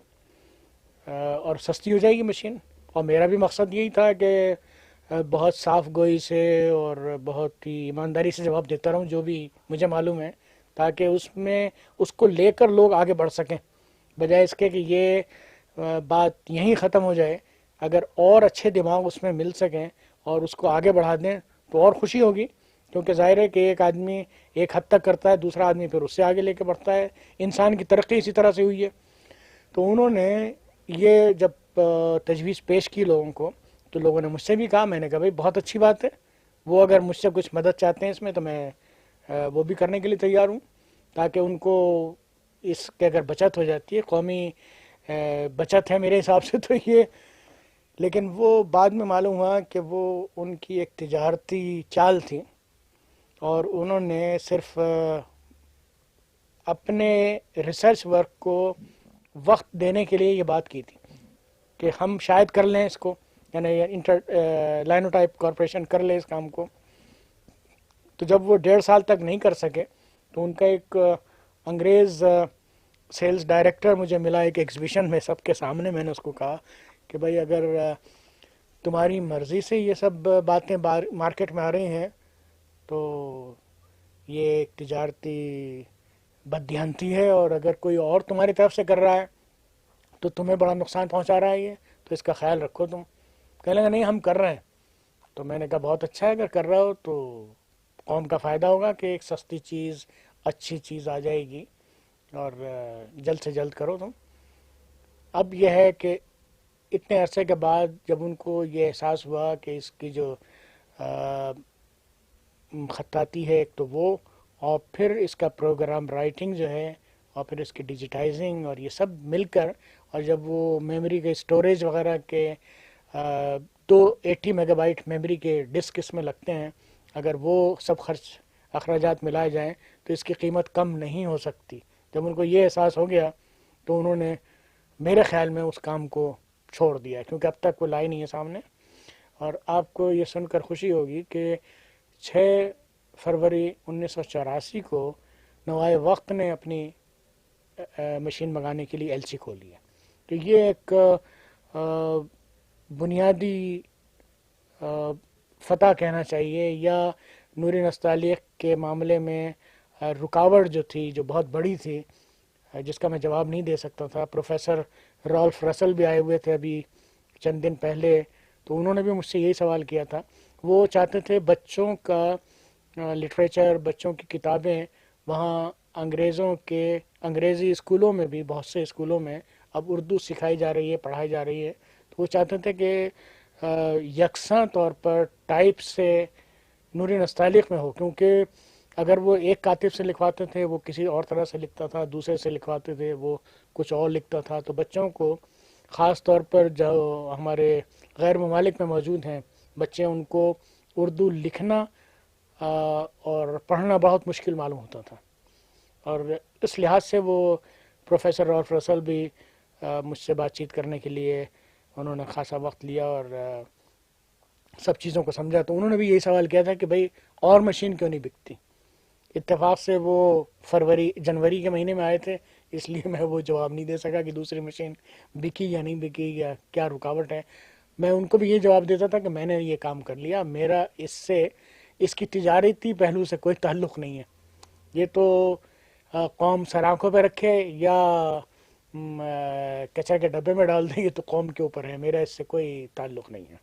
S1: اور سستی ہو جائے گی مشین. اور میرا بھی مقصد یہی تھا کہ بہت صاف گوئی سے اور بہت ہی ایمانداری سے جواب دیتا رہوں جو بھی مجھے معلوم ہے، تاکہ اس میں اس کو لے کر لوگ آگے بڑھ سکیں، بجائے اس کے کہ یہ بات یہیں ختم ہو جائے. اگر اور اچھے دماغ اس میں مل سکیں اور اس کو آگے بڑھا دیں تو اور خوشی ہوگی، کیونکہ ظاہر ہے کہ ایک آدمی ایک حد تک کرتا ہے، دوسرا آدمی پھر اس سے آگے لے کے بڑھتا ہے. انسان کی ترقی اسی طرح سے ہوئی ہے. تو انہوں نے یہ جب تجویز پیش کی لوگوں کو تو لوگوں نے مجھ سے بھی کہا، میں نے کہا بھائی بہت اچھی بات ہے، وہ اگر مجھ سے کچھ مدد چاہتے ہیں اس میں تو میں وہ بھی کرنے کے لیے تیار ہوں، تاکہ ان کو اس کے اگر بچت ہو جاتی ہے، قومی بچت ہے میرے حساب سے تو یہ، لیکن وہ بعد میں معلوم ہوا کہ وہ ان کی ایک تجارتی چال تھی، اور انہوں نے صرف اپنے ریسرچ ورک کو وقت دینے کے لیے یہ بات کی تھی کہ ہم شاید کر لیں اس کو، یعنی انٹر لائنوٹائپ کارپوریشن کر لے اس کام کو. تو جب وہ 1.5 سال تک نہیں کر سکے تو ان کا ایک انگریز سیلز ڈائریکٹر مجھے ملا ایک ایگزیبیشن میں، سب کے سامنے میں نے اس کو کہا کہ بھائی اگر تمہاری مرضی سے یہ سب باتیں مارکیٹ میں آ رہی ہیں تو یہ ایک تجارتی بددھیانتی ہے، اور اگر کوئی اور تمہاری طرف سے کر رہا ہے تو تمہیں بڑا نقصان پہنچا رہا ہے یہ، تو اس کا خیال رکھو تم. کہنے لگا نہیں ہم کر رہے ہیں. تو میں نے کہا بہت اچھا ہے، اگر کر رہا ہو تو قوم کا فائدہ ہوگا کہ ایک سستی چیز، اچھی چیز آ جائے گی، اور جلد سے جلد کرو تم. اب یہ ہے کہ اتنے عرصے کے بعد جب ان کو یہ احساس ہوا کہ اس کی جو خطاطی ہے ایک تو وہ، اور پھر اس کا پروگرام رائٹنگ جو ہے، اور پھر اس کی ڈیجیٹائزنگ اور یہ سب مل کر، اور جب وہ میموری کے اسٹوریج وغیرہ کے 280 میگا بائٹ میموری کے ڈسک اس میں لگتے ہیں، اگر وہ سب خرچ اخراجات ملائے جائیں تو اس کی قیمت کم نہیں ہو سکتی. جب ان کو یہ احساس ہو گیا تو انہوں نے میرے خیال میں اس کام کو چھوڑ دیا، کیونکہ اب تک وہ لائی نہیں ہے سامنے. اور آپ کو یہ سن کر خوشی ہوگی کہ 6 فروری 1984 کو نوائے وقت نے اپنی مشین منگانے کے لیے ایل سی کھولی ہے. تو یہ ایک بنیادی فتح کہنا چاہیے، یا نوری نستعلیق کے معاملے میں رکاوٹ جو تھی، جو بہت بڑی تھی، جس کا میں جواب نہیں دے سکتا تھا. پروفیسر رالف رسل بھی آئے ہوئے تھے ابھی چند دن پہلے، تو انہوں نے بھی مجھ سے یہی سوال کیا تھا. وہ چاہتے تھے بچوں کا لٹریچر، بچوں کی کتابیں وہاں انگریزی اسکولوں میں بھی، بہت سے اسکولوں میں اب اردو سکھائی جا رہی ہے، پڑھائی جا رہی ہے. تو وہ چاہتے تھے کہ یکساں طور پر ٹائپ سے نوری نستعلیق میں ہو، کیونکہ اگر وہ ایک کاتب سے لکھواتے تھے وہ کسی اور طرح سے لکھتا تھا، دوسرے سے لکھواتے تھے وہ کچھ اور لکھتا تھا. تو بچوں کو خاص طور پر جو ہمارے غیر ممالک میں موجود ہیں بچے، ان کو اردو لکھنا اور پڑھنا بہت مشکل معلوم ہوتا تھا. اور اس لحاظ سے وہ پروفیسر رالف رسل بھی مجھ سے بات چیت کرنے کے لیے انہوں نے خاصا وقت لیا اور سب چیزوں کو سمجھا. تو انہوں نے بھی یہی سوال کیا تھا کہ بھئی اور مشین کیوں نہیں بکتی. اتفاق سے وہ جنوری کے مہینے میں آئے تھے، اس لیے میں وہ جواب نہیں دے سکا کہ دوسری مشین بکی یا نہیں بکی یا کیا رکاوٹ ہے. میں ان کو بھی یہ جواب دیتا تھا کہ میں نے یہ کام کر لیا، میرا اس کی تجارتی پہلو سے کوئی تعلق نہیں ہے. یہ تو قوم سر آنکھوں پہ رکھے یا کچرے کے ڈبے میں ڈال دیں، یہ تو قوم کے اوپر ہے، میرا اس سے کوئی تعلق نہیں ہے.